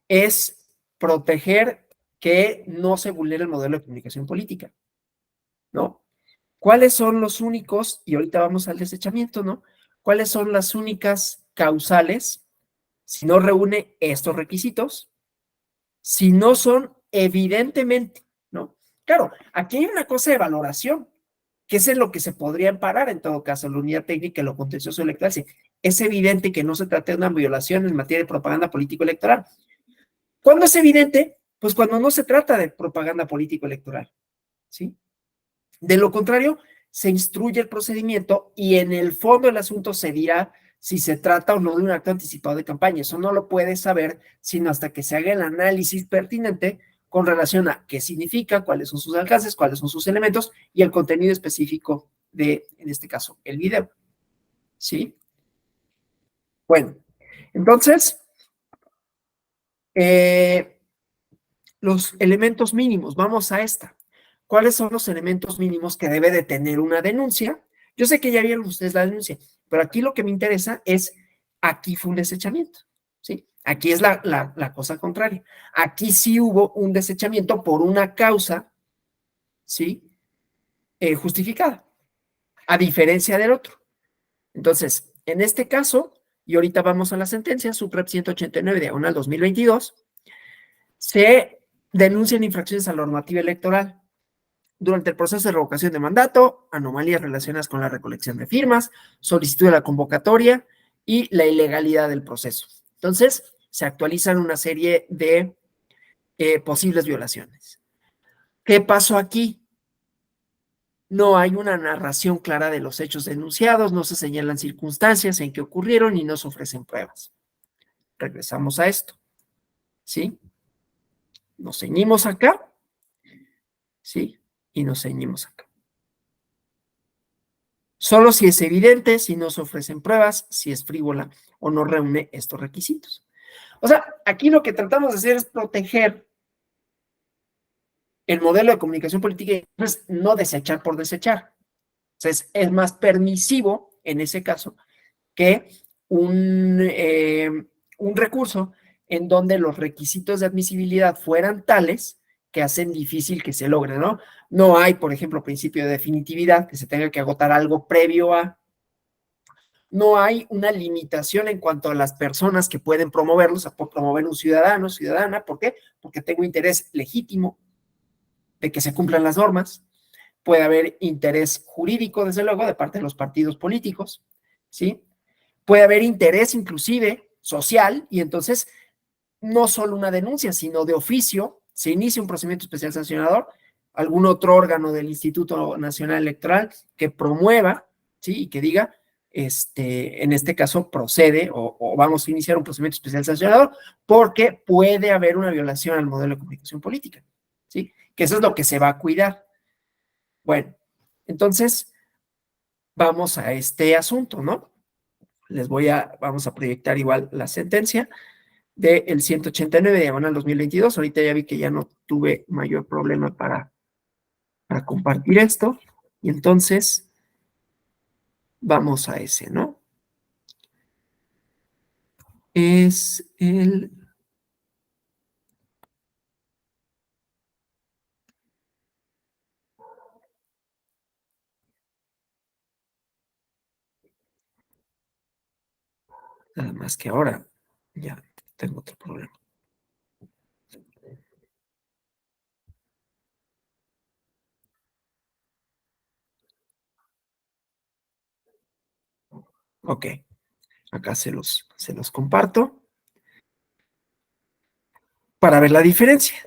es proteger que no se vulnere el modelo de comunicación política, ¿no? ¿Cuáles son los únicos, y ahorita vamos al desechamiento, ¿no? ¿Cuáles son las únicas causales si no reúne estos requisitos? Si no son evidentemente, ¿no? Claro, aquí hay una cosa de valoración, que es en lo que se podría amparar en todo caso, la unidad técnica y lo contencioso electoral. Si es evidente que no se trata de una violación en materia de propaganda político-electoral. ¿Cuándo es evidente? Pues cuando no se trata de propaganda político-electoral, ¿sí? De lo contrario, se instruye el procedimiento y en el fondo del asunto se dirá si se trata o no de un acto anticipado de campaña. Eso no lo puedes saber sino hasta que se haga el análisis pertinente con relación a qué significa, cuáles son sus alcances, cuáles son sus elementos y el contenido específico de, en este caso, el video. ¿Sí? Bueno, entonces, los elementos mínimos, vamos a esta. ¿Cuáles son los elementos mínimos que debe de tener una denuncia? Yo sé que ya vieron ustedes la denuncia, pero aquí lo que me interesa es, aquí fue un desechamiento, ¿sí? Aquí es la cosa contraria. Aquí sí hubo un desechamiento por una causa, ¿sí? Justificada, a diferencia del otro. Entonces, en este caso, y ahorita vamos a la sentencia, SUPREP 189, diagonal 2022, se denuncian infracciones a la normativa electoral durante el proceso de revocación de mandato, anomalías relacionadas con la recolección de firmas, solicitud de la convocatoria y la ilegalidad del proceso. Entonces, se actualizan una serie de posibles violaciones. ¿Qué pasó aquí? No hay una narración clara de los hechos denunciados, no se señalan circunstancias en que ocurrieron y no se ofrecen pruebas. Regresamos a esto, ¿sí? Nos ceñimos acá, ¿sí? Y nos ceñimos acá. Solo si es evidente, si no se ofrecen pruebas, si es frívola o no reúne estos requisitos. O sea, aquí lo que tratamos de hacer es proteger el modelo de comunicación política y no desechar por desechar. Entonces, es más permisivo en ese caso que un recurso en donde los requisitos de admisibilidad fueran tales que hacen difícil que se logre, ¿no? No hay, por ejemplo, principio de definitividad, que se tenga que agotar algo previo a. No hay una limitación en cuanto a las personas que pueden promoverlos, a promover un ciudadano, ciudadana. ¿Por qué? Porque tengo interés legítimo de que se cumplan las normas. Puede haber interés jurídico, desde luego, de parte de los partidos políticos, ¿sí? Puede haber interés inclusive social y entonces no solo una denuncia, sino de oficio, se inicia un procedimiento especial sancionador, algún otro órgano del Instituto Nacional Electoral que promueva, ¿sí? Y que diga, en este caso procede o vamos a iniciar un procedimiento especial sancionador porque puede haber una violación al modelo de comunicación política, ¿sí? Que eso es lo que se va a cuidar. Bueno, entonces vamos a este asunto, ¿no? Vamos a proyectar igual la sentencia del 189 diagonal 2022. Ahorita ya vi que ya no tuve mayor problema para compartir esto. Y entonces, vamos a ese, ¿no? Es el... Nada más que ahora ya tengo otro problema. Ok, acá se los comparto para ver la diferencia,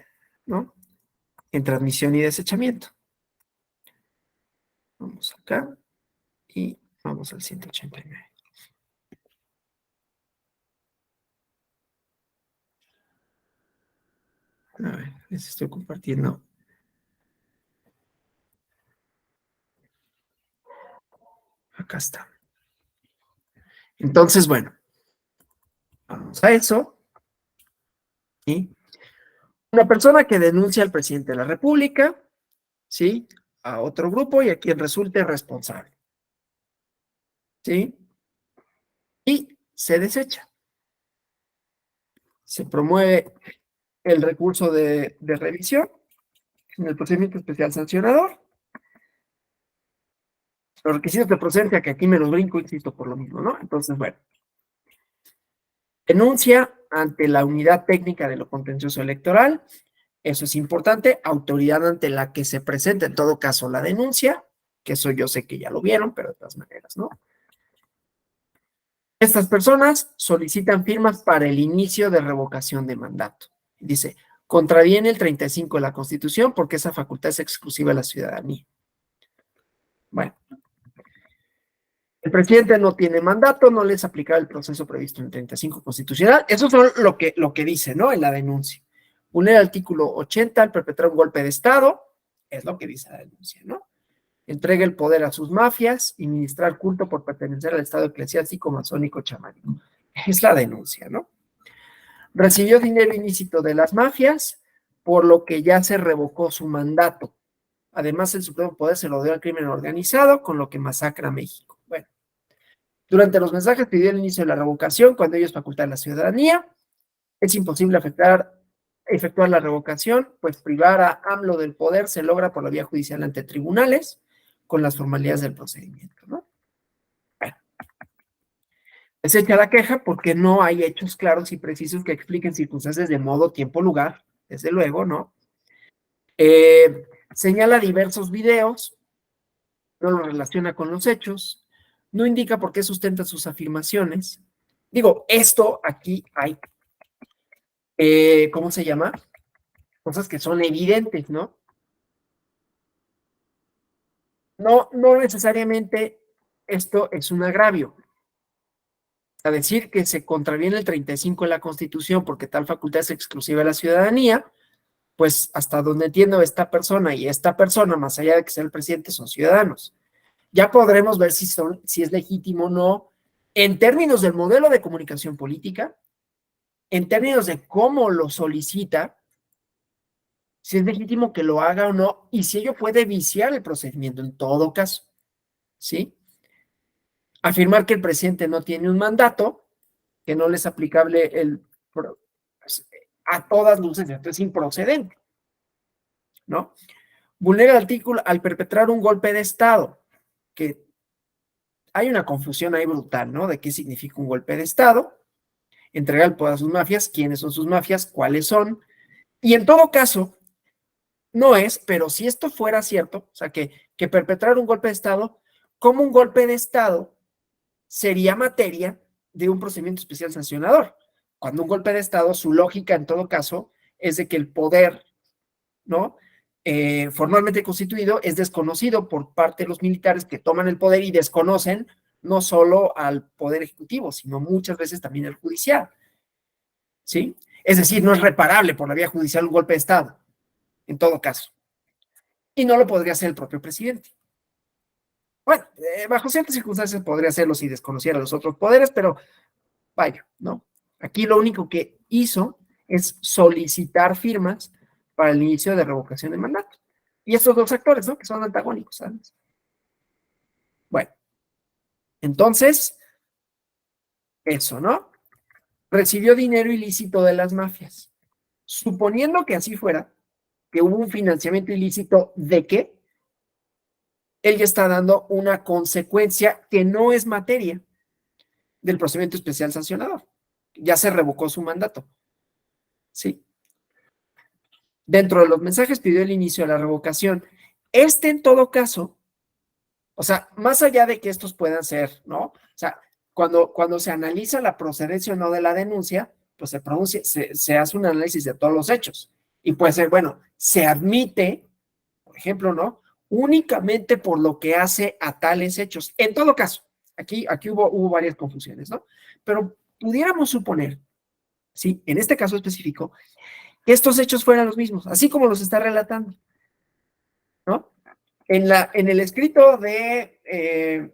¿no? Entre admisión y desechamiento. Vamos acá y vamos al 189. A ver, les estoy compartiendo. Acá está. Entonces, bueno, vamos a eso. ¿Sí? Una persona que denuncia al presidente de la República, ¿sí? A otro grupo y a quien resulte responsable, ¿sí? Y se desecha. Se promueve el recurso de revisión en el procedimiento especial sancionador. Los requisitos de procedencia, que aquí me los brinco, insisto, por lo mismo, ¿no? Entonces, bueno. Denuncia ante la unidad técnica de lo contencioso electoral. Eso es importante. Autoridad ante la que se presenta, en todo caso, la denuncia, que eso yo sé que ya lo vieron, pero de todas maneras, ¿no? Estas personas solicitan firmas para el inicio de revocación de mandato. Dice, contraviene el 35 de la Constitución porque esa facultad es exclusiva de la ciudadanía. Bueno, el presidente no tiene mandato, no le es aplicado el proceso previsto en el 35 constitucional. Eso es lo que dice, ¿no? En la denuncia. Vulnera el artículo 80 al perpetrar un golpe de Estado, es lo que dice la denuncia, ¿no? Entrega el poder a sus mafias y ministrar culto por pertenecer al Estado eclesiástico, masónico, chamánico. Es la denuncia, ¿no? Recibió dinero ilícito de las mafias, por lo que ya se revocó su mandato. Además, el Supremo Poder se lo dio al crimen organizado, con lo que masacra a México. Bueno, durante los mensajes pidió el inicio de la revocación, cuando ellos facultan la ciudadanía. Es imposible efectuar la revocación, pues privar a AMLO del poder se logra por la vía judicial ante tribunales, con las formalidades del procedimiento, ¿no? Bueno, desecha la queja porque no hay hechos claros y precisos que expliquen circunstancias de modo, tiempo, lugar, desde luego, ¿no? Señala diversos videos, no lo relaciona con los hechos, no indica por qué sustenta sus afirmaciones. Digo, esto aquí hay, ¿cómo se llama? Cosas que son evidentes, ¿no? No necesariamente esto es un agravio. A decir que se contraviene el 35 de la Constitución porque tal facultad es exclusiva de la ciudadanía, pues hasta donde entiendo esta persona y esta persona, más allá de que sea el presidente, son ciudadanos. Ya podremos ver si es legítimo o no, en términos del modelo de comunicación política, en términos de cómo lo solicita, si es legítimo que lo haga o no, y si ello puede viciar el procedimiento en todo caso, ¿sí? Afirmar que el presidente no tiene un mandato, que no le es aplicable a todas luces, esto es improcedente, ¿no? Vulnera el artículo al perpetrar un golpe de Estado, que hay una confusión ahí brutal, ¿no? De qué significa un golpe de Estado, entregar el poder a sus mafias, quiénes son sus mafias, cuáles son, y en todo caso, no es, pero si esto fuera cierto, o sea, que perpetrar un golpe de Estado, como un golpe de Estado sería materia de un procedimiento especial sancionador. Cuando un golpe de Estado, su lógica en todo caso es de que el poder, ¿no? Formalmente constituido es desconocido por parte de los militares que toman el poder y desconocen no solo al poder ejecutivo, sino muchas veces también al judicial, ¿sí? Es decir, no es reparable por la vía judicial un golpe de Estado, en todo caso. Y no lo podría hacer el propio presidente. Bueno, bajo ciertas circunstancias podría hacerlo si desconociera los otros poderes, pero vaya, ¿no? Aquí lo único que hizo es solicitar firmas para el inicio de revocación de mandato. Y estos dos actores, ¿no? Que son antagónicos, ¿sabes? Bueno, entonces, eso, ¿no? Recibió dinero ilícito de las mafias. Suponiendo que así fuera, que hubo un financiamiento ilícito, ¿de qué? Él ya está dando una consecuencia que no es materia del procedimiento especial sancionador. Ya se revocó su mandato. ¿Sí? Dentro de los mensajes pidió el inicio de la revocación. En todo caso, o sea, más allá de que estos puedan ser, ¿no? O sea, cuando se analiza la procedencia o no de la denuncia, pues se hace un análisis de todos los hechos. Y puede ser, bueno, se admite, por ejemplo, ¿no? Únicamente por lo que hace a tales hechos. En todo caso, aquí hubo varias confusiones, ¿no? Pero pudiéramos suponer, ¿sí? En este caso específico, que estos hechos fueran los mismos, así como los está relatando, ¿no? En el escrito de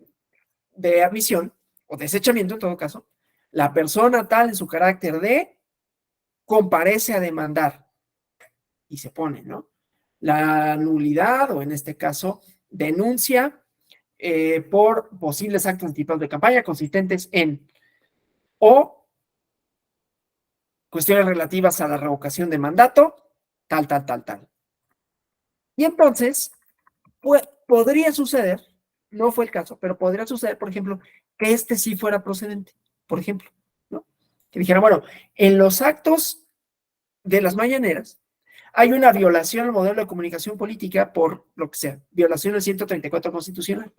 admisión, o desechamiento en todo caso, la persona tal en su carácter de comparece a demandar y se pone, ¿no? La nulidad, o en este caso, denuncia por posibles actos anticipados de campaña consistentes en o cuestiones relativas a la revocación de mandato, tal. Y entonces, podría suceder, no fue el caso, pero podría suceder, por ejemplo, que sí fuera procedente, por ejemplo, ¿no? Que dijera, bueno, en los actos de las mañaneras hay una violación al modelo de comunicación política por lo que sea, violación del 134 constitucional,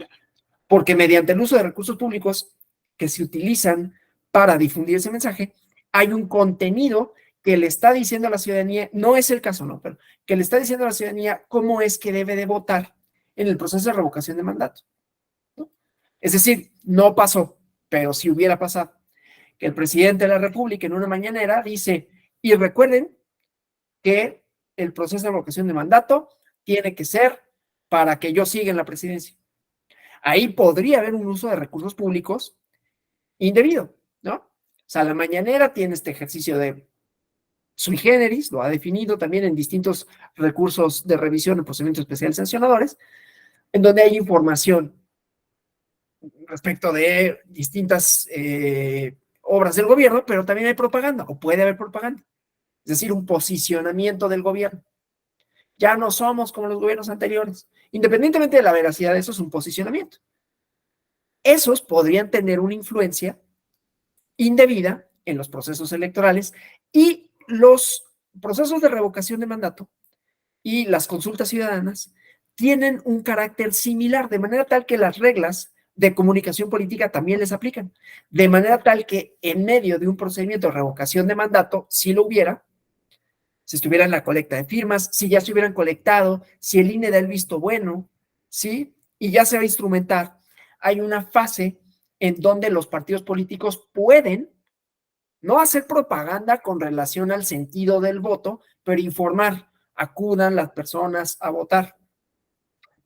porque mediante el uso de recursos públicos que se utilizan para difundir ese mensaje, hay un contenido que le está diciendo a la ciudadanía, no es el caso, no, pero que le está diciendo a la ciudadanía cómo es que debe de votar en el proceso de revocación de mandato, ¿no? Es decir, no pasó, pero si hubiera pasado, que el presidente de la República en una mañanera dice, y recuerden que el proceso de revocación de mandato tiene que ser para que yo siga en la presidencia. Ahí podría haber un uso de recursos públicos indebido, ¿no? O sea, la mañanera tiene este ejercicio de sui generis, lo ha definido también en distintos recursos de revisión en procedimientos especiales sancionadores, en donde hay información respecto de distintas obras del gobierno, pero también hay propaganda, o puede haber propaganda. Es decir, un posicionamiento del gobierno. Ya no somos como los gobiernos anteriores. Independientemente de la veracidad de eso, es un posicionamiento. Esos podrían tener una influencia indebida en los procesos electorales, y los procesos de revocación de mandato y las consultas ciudadanas tienen un carácter similar, de manera tal que las reglas de comunicación política también les aplican, de manera tal que en medio de un procedimiento de revocación de mandato, si lo hubiera, si estuviera en la colecta de firmas, si ya se hubieran colectado, si el INE da el visto bueno, ¿sí? Y ya se va a instrumentar, hay una fase en donde los partidos políticos pueden no hacer propaganda con relación al sentido del voto, pero informar, acudan las personas a votar,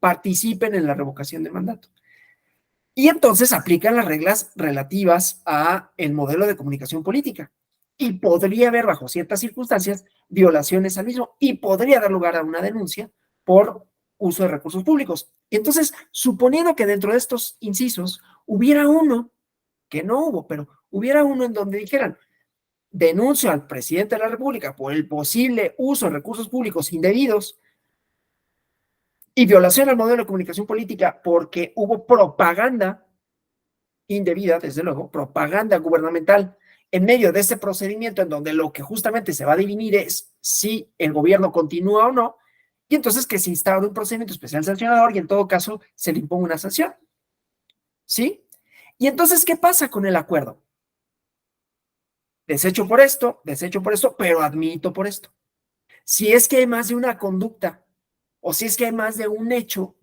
participen en la revocación de mandato. Y entonces aplican las reglas relativas a el modelo de comunicación política. Y podría haber, bajo ciertas circunstancias, violaciones al mismo, y podría dar lugar a una denuncia por uso de recursos públicos. Y entonces, suponiendo que dentro de estos incisos hubiera uno, que no hubo, pero hubiera uno en donde dijeran, denuncio al presidente de la República por el posible uso de recursos públicos indebidos y violación al modelo de comunicación política porque hubo propaganda indebida, desde luego, propaganda gubernamental en medio de este procedimiento en donde lo que justamente se va a definir es si el gobierno continúa o no, y entonces que se instaure un procedimiento especial sancionador y en todo caso se le imponga una sanción. ¿Sí? Y entonces, ¿qué pasa con el acuerdo? Desecho por esto, pero admito por esto. Si es que hay más de una conducta o si es que hay más de un hecho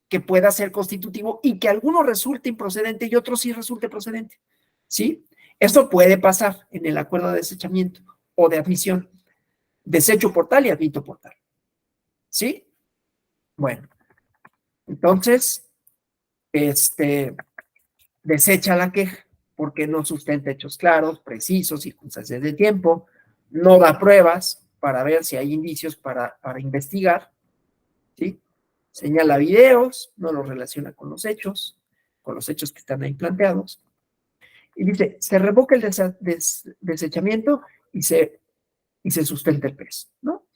que pueda ser constitutivo y que alguno resulte improcedente y otro sí resulte procedente, ¿sí? Esto puede pasar en el acuerdo de desechamiento o de admisión. Desecho por tal y admito por tal, ¿sí? Bueno, entonces, desecha la queja porque no sustenta hechos claros, precisos, circunstancias de tiempo, no da pruebas para ver si hay indicios para investigar, ¿sí? Señala videos, no los relaciona con los hechos que están ahí planteados. Y dice, se revoca el desechamiento y se sustenta el PES, ¿no?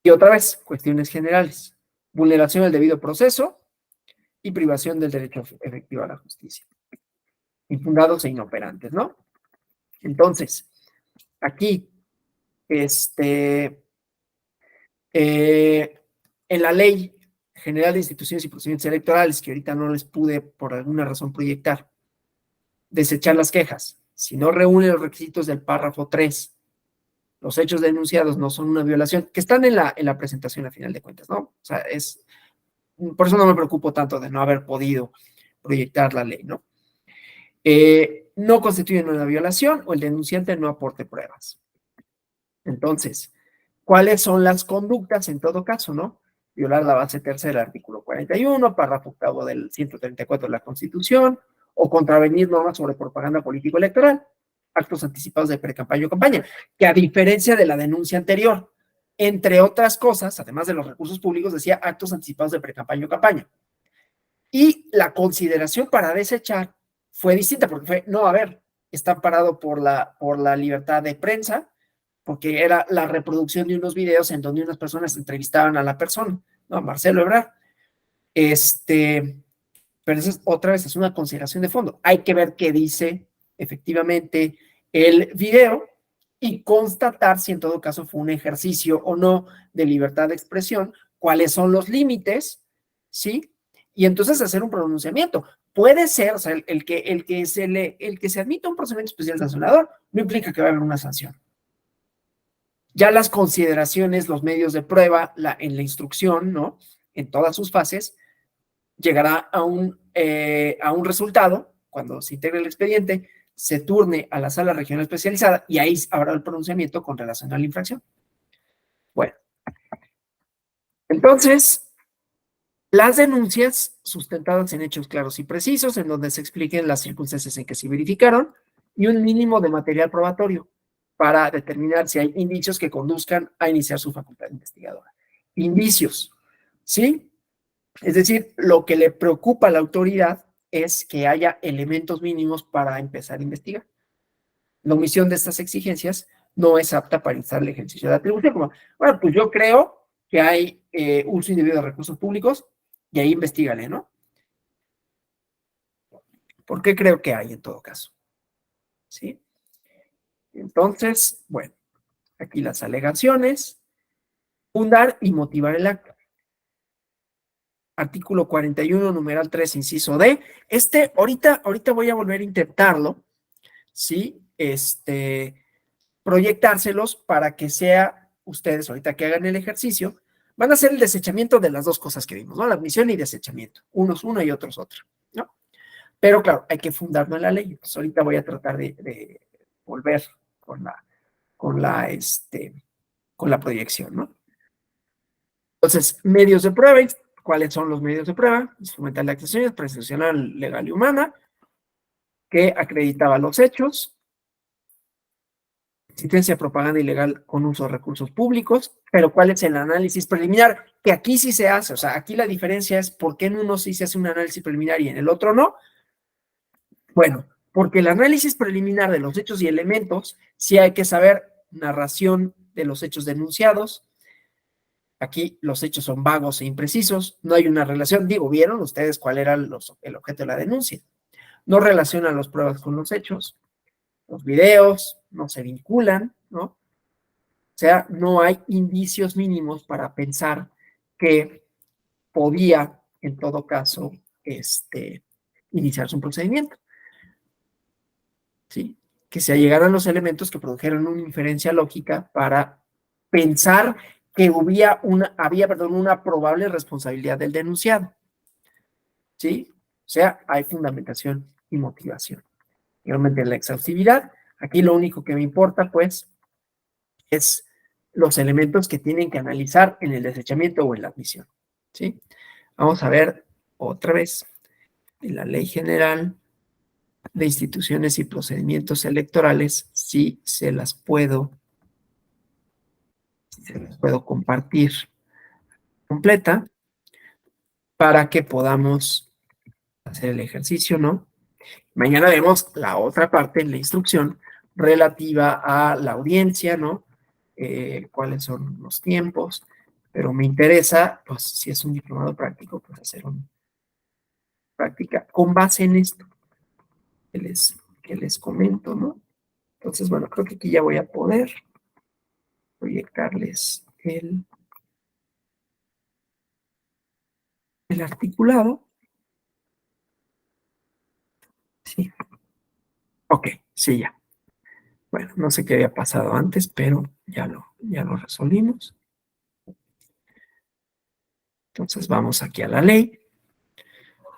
Y otra vez, cuestiones generales. Vulneración del debido proceso y privación del derecho efectivo a la justicia. infundados e inoperantes, ¿no? Entonces, aquí, en la Ley General de Instituciones y Procedimientos Electorales, que ahorita no les pude por alguna razón proyectar, desechar las quejas. Si no reúne los requisitos del párrafo 3, los hechos denunciados no son una violación, que están en la presentación a final de cuentas, ¿no? O sea, por eso no me preocupo tanto de no haber podido proyectar la ley, ¿no? No constituyen una violación o el denunciante no aporte pruebas. Entonces, ¿cuáles son las conductas en todo caso, no? Violar la base tercera del artículo 41, párrafo octavo del 134 de la Constitución, o contravenir normas sobre propaganda político-electoral, actos anticipados de pre-campaña o campaña, que a diferencia de la denuncia anterior, entre otras cosas, además de los recursos públicos, decía actos anticipados de pre-campaña o campaña. Y la consideración para desechar fue distinta, porque fue, no, a ver, está amparado por la libertad de prensa, porque era la reproducción de unos videos en donde unas personas entrevistaban a la persona, ¿no? Marcelo Ebrard. Pero eso otra vez es una consideración de fondo. Hay que ver qué dice efectivamente el video y constatar si en todo caso fue un ejercicio o no de libertad de expresión, cuáles son los límites, ¿sí? Y entonces hacer un pronunciamiento. Puede ser, o sea, el que se admita un procedimiento especial sancionador no implica que va a haber una sanción. Ya las consideraciones, los medios de prueba, en la instrucción, ¿no? En todas sus fases, llegará a un resultado, cuando se integre el expediente, se turne a la sala regional especializada y ahí habrá el pronunciamiento con relación a la infracción. Bueno, entonces, las denuncias sustentadas en hechos claros y precisos, en donde se expliquen las circunstancias en que se verificaron y un mínimo de material probatorio para determinar si hay indicios que conduzcan a iniciar su facultad investigadora. Indicios, ¿sí? Es decir, lo que le preocupa a la autoridad es que haya elementos mínimos para empezar a investigar. La omisión de estas exigencias no es apta para instar el ejercicio de la atribución. Como, bueno, pues yo creo que hay uso indebido de recursos públicos y ahí investígale, ¿no? ¿Por qué creo que hay en todo caso? ¿Sí? Entonces, bueno, aquí las alegaciones, fundar y motivar el acto. Artículo 41, numeral 3, inciso D. Ahorita voy a volver a intentarlo, ¿sí? Proyectárselos para que sea ustedes, ahorita que hagan el ejercicio, van a hacer el desechamiento de las dos cosas que vimos, ¿no? La admisión y desechamiento. Unos uno y otros otro, ¿no? Pero claro, hay que fundarlo en la ley. Entonces, ahorita voy a tratar de volver con la proyección, ¿no? Entonces, medios de prueba. ¿Cuáles son los medios de prueba? Instrumental de actuaciones, presunción legal y humana, que acreditaba los hechos, existencia de propaganda ilegal con uso de recursos públicos, pero ¿cuál es el análisis preliminar? Que aquí sí se hace, o sea, aquí la diferencia es por qué en uno sí se hace un análisis preliminar y en el otro no. Bueno, porque el análisis preliminar de los hechos y elementos, sí hay que saber narración de los hechos denunciados. Aquí los hechos son vagos e imprecisos, no hay una relación. Digo, ¿vieron ustedes cuál era el objeto de la denuncia? No relacionan las pruebas con los hechos, los videos no se vinculan, ¿no? O sea, no hay indicios mínimos para pensar que podía, en todo caso, iniciarse un procedimiento. ¿Sí? Que se allegaran los elementos que produjeron una inferencia lógica para pensar que había una probable responsabilidad del denunciado. ¿Sí? O sea, hay fundamentación y motivación. Realmente la exhaustividad, aquí lo único que me importa, pues, es los elementos que tienen que analizar en el desechamiento o en la admisión. ¿Sí? Vamos a ver otra vez en la Ley General de Instituciones y Procedimientos Electorales, si se las puedo compartir completa para que podamos hacer el ejercicio, ¿no? Mañana vemos la otra parte en la instrucción relativa a la audiencia, ¿no? Cuáles son los tiempos, pero me interesa, pues, si es un diplomado práctico, pues hacer una práctica con base en esto. que les comento, ¿no? Entonces, bueno, creo que aquí ya voy a poder proyectarles el articulado. Sí. Ok, sí, ya. Bueno, no sé qué había pasado antes, pero ya lo resolvimos. Entonces vamos aquí a la ley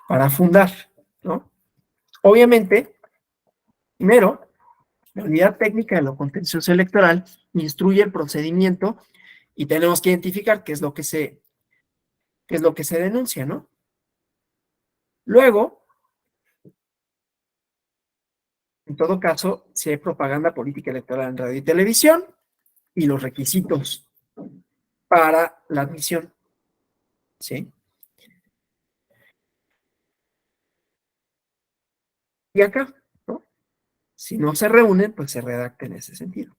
para fundar, ¿no? Obviamente, primero, la unidad técnica de lo contencioso electoral instruye el procedimiento y tenemos que identificar qué es lo que se denuncia, ¿no? Luego, en todo caso, si hay propaganda política electoral en radio y televisión y los requisitos para la admisión, ¿sí? Y acá, ¿no? Si no se reúnen, pues se redacta en ese sentido.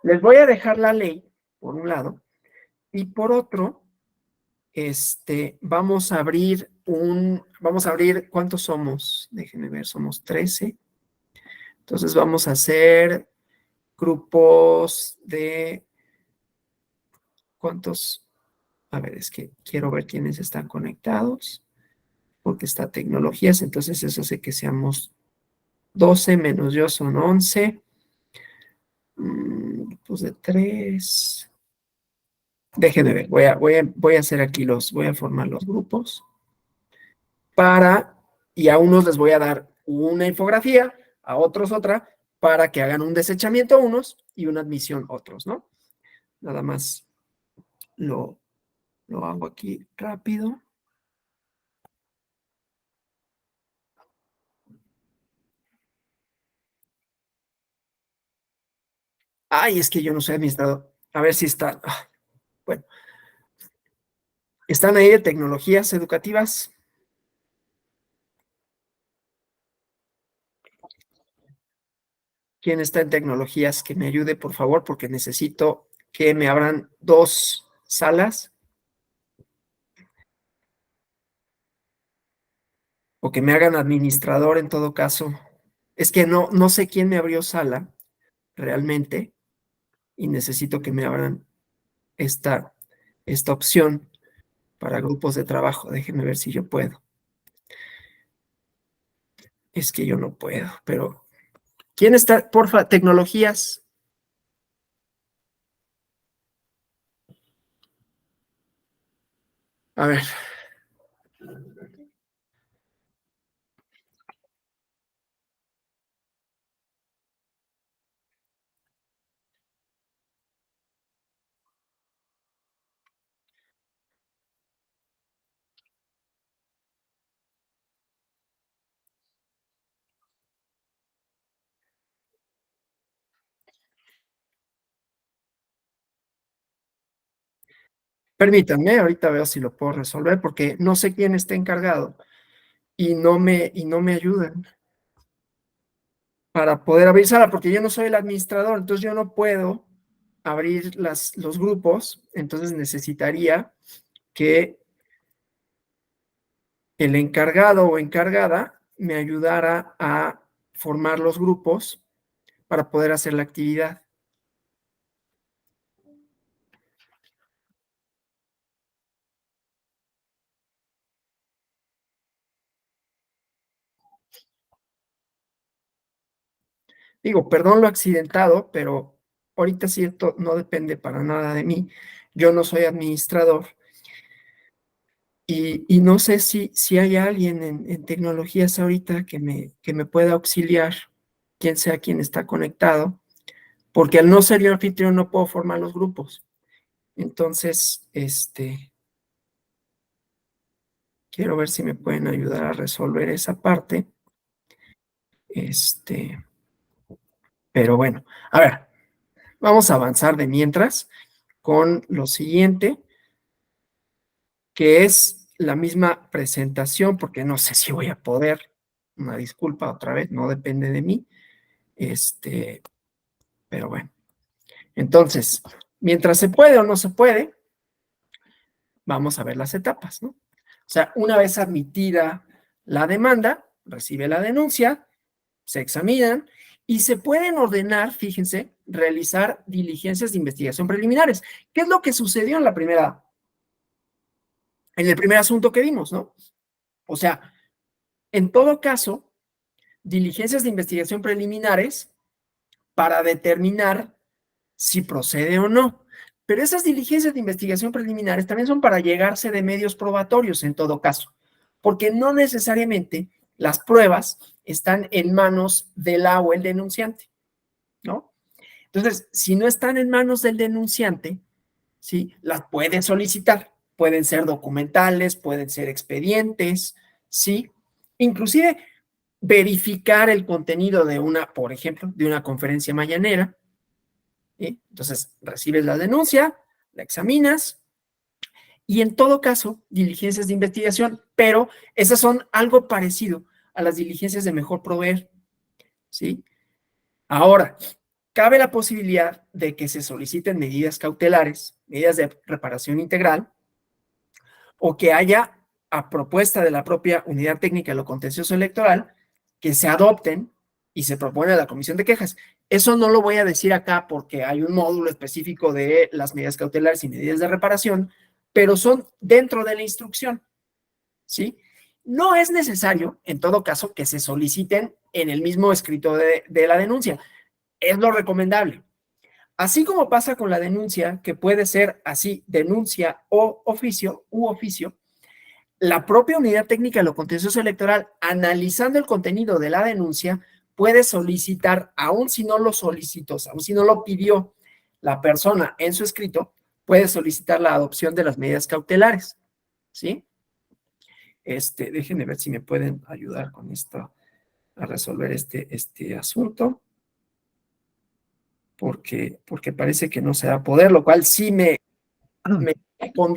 Les voy a dejar la ley, por un lado, y por otro, vamos a abrir, ¿cuántos somos? Déjenme ver, somos 13. Entonces vamos a hacer grupos de, ¿cuántos? A ver, es que quiero ver quiénes están conectados, porque está tecnologías, entonces eso hace que seamos 12 menos yo son 11. Grupos de 3. Déjenme ver, voy a hacer aquí voy a formar los grupos y a unos les voy a dar una infografía, a otros otra, para que hagan un desechamiento unos y una admisión otros, ¿no? Nada más lo hago aquí rápido. Ay, es que yo no soy administrador. A ver si están. Bueno, ¿están ahí de tecnologías educativas? ¿Quién está en tecnologías? Que me ayude, por favor, porque necesito que me abran 2 salas o que me hagan administrador en todo caso. Es que no sé quién me abrió sala realmente y necesito que me abran esta opción para grupos de trabajo. Déjenme ver si yo puedo. Es que yo no puedo, pero ¿quién está? Porfa, tecnologías. A ver. Permítanme, ahorita veo si lo puedo resolver porque no sé quién está encargado y no me ayudan para poder abrir sala porque yo no soy el administrador, entonces yo no puedo abrir los grupos, entonces necesitaría que el encargado o encargada me ayudara a formar los grupos para poder hacer la actividad. Digo, perdón lo accidentado, pero ahorita sí esto no depende para nada de mí. Yo no soy administrador y no sé si hay alguien en tecnologías ahorita que me pueda auxiliar, quien sea quien está conectado, porque al no ser yo anfitrión no puedo formar los grupos. Entonces, quiero ver si me pueden ayudar a resolver esa parte. Pero bueno, a ver, vamos a avanzar de mientras con lo siguiente, que es la misma presentación, porque no sé si voy a poder, una disculpa otra vez, no depende de mí, pero bueno. Entonces, mientras se puede o no se puede, vamos a ver las etapas, ¿no? O sea, una vez admitida la demanda, recibe la denuncia, se examinan y se pueden ordenar, fíjense, realizar diligencias de investigación preliminares. ¿Qué es lo que sucedió en el primer asunto que vimos, ¿no? O sea, en todo caso, diligencias de investigación preliminares para determinar si procede o no. Pero esas diligencias de investigación preliminares también son para llegarse de medios probatorios en todo caso, porque no necesariamente las pruebas están en manos de la o el denunciante, ¿no? Entonces, si no están en manos del denunciante, ¿sí? Las pueden solicitar, pueden ser documentales, pueden ser expedientes, ¿sí? Inclusive verificar el contenido de una, por ejemplo, de una conferencia mañanera, ¿sí? Entonces, recibes la denuncia, la examinas y en todo caso, diligencias de investigación, pero esas son algo parecido a las diligencias de mejor proveer, ¿sí? Ahora, cabe la posibilidad de que se soliciten medidas cautelares, medidas de reparación integral, o que haya, a propuesta de la propia Unidad Técnica de lo Contencioso Electoral, que se adopten y se propone a la Comisión de Quejas. Eso no lo voy a decir acá porque hay un módulo específico de las medidas cautelares y medidas de reparación, pero son dentro de la instrucción, ¿sí? No es necesario, en todo caso, que se soliciten en el mismo escrito de la denuncia. Es lo recomendable. Así como pasa con la denuncia, que puede ser así, denuncia o oficio, la propia Unidad Técnica de lo Contencioso Electoral, analizando el contenido de la denuncia, puede solicitar, aun si no lo solicitó, aun si no lo pidió la persona en su escrito, puede solicitar la adopción de las medidas cautelares, ¿sí? Déjenme ver si me pueden ayudar con esto, a resolver este asunto, porque parece que no se va a poder, lo cual sí me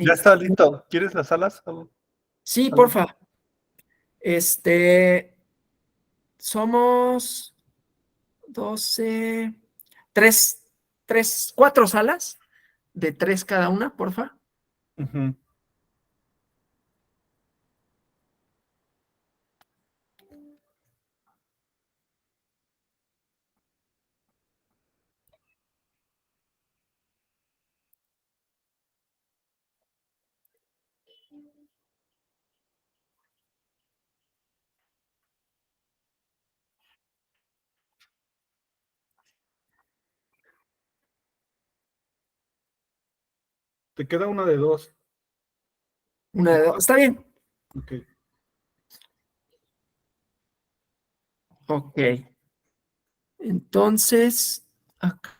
Ya está listo. ¿Quieres las alas? Sí, porfa. Somos 12, 4 salas de 3 cada una, porfa. Ujú. Te queda una de 2. Una de 2. Está bien. Ok. Ok. Entonces, acá.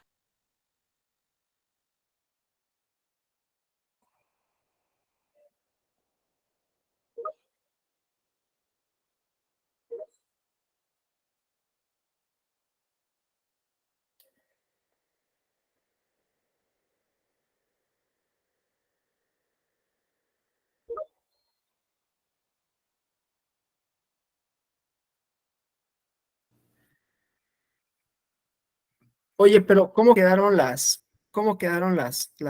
Oye, pero cómo quedaron las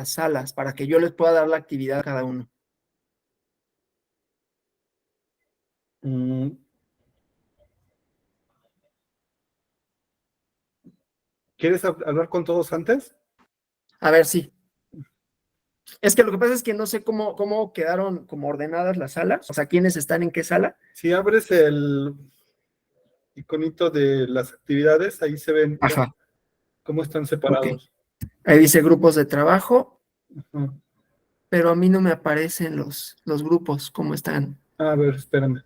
salas para que yo les pueda dar la actividad a cada uno? Mm, ¿Quieres hablar con todos antes? A ver, sí. Es que lo que pasa es que no sé cómo quedaron como ordenadas las salas, o sea, quiénes están en qué sala. Si abres el iconito de las actividades, ahí se ven Ajá. cómo están Ok. separados. Ahí dice grupos de trabajo, Ujú. pero a mí no me aparecen los grupos, cómo están. A ver, espérame.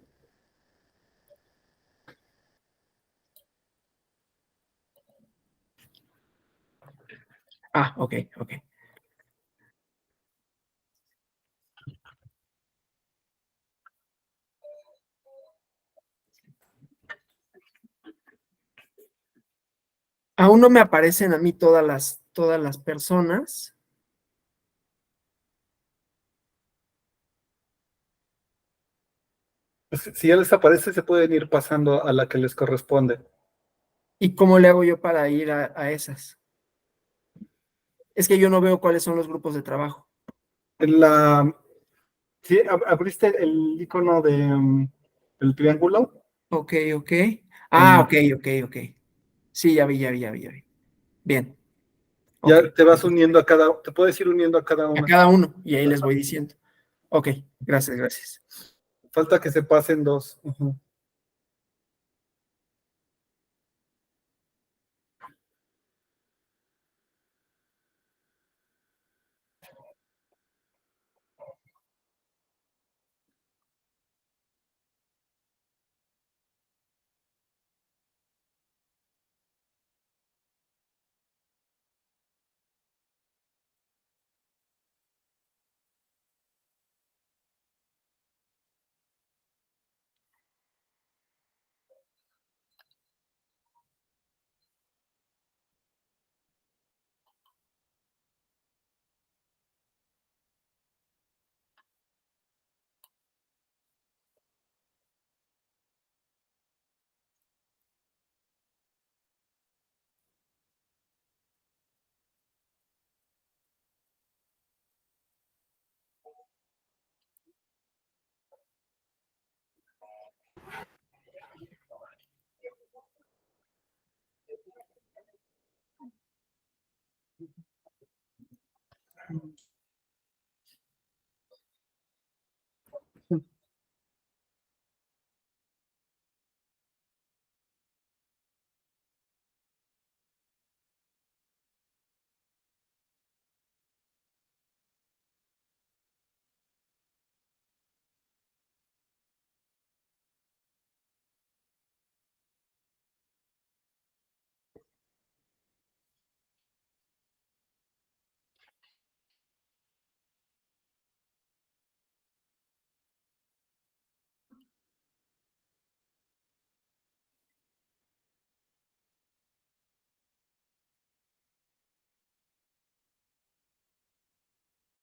Ah, ok, ok. Aún no me aparecen a mí todas las personas. Pues, si ya les aparece, se pueden ir pasando a la que les corresponde. ¿Y cómo le hago yo para ir a esas? Es que yo no veo cuáles son los grupos de trabajo. En ¿sí abriste el icono de el triángulo? Ok, ok. Ah, ok, ok, ok. Sí, ya vi. Bien. Ok. Ya te vas uniendo te puedes ir uniendo a cada A una. cada uno, y ahí les voy diciendo. Ok, gracias. Falta que se pasen dos. Ujú.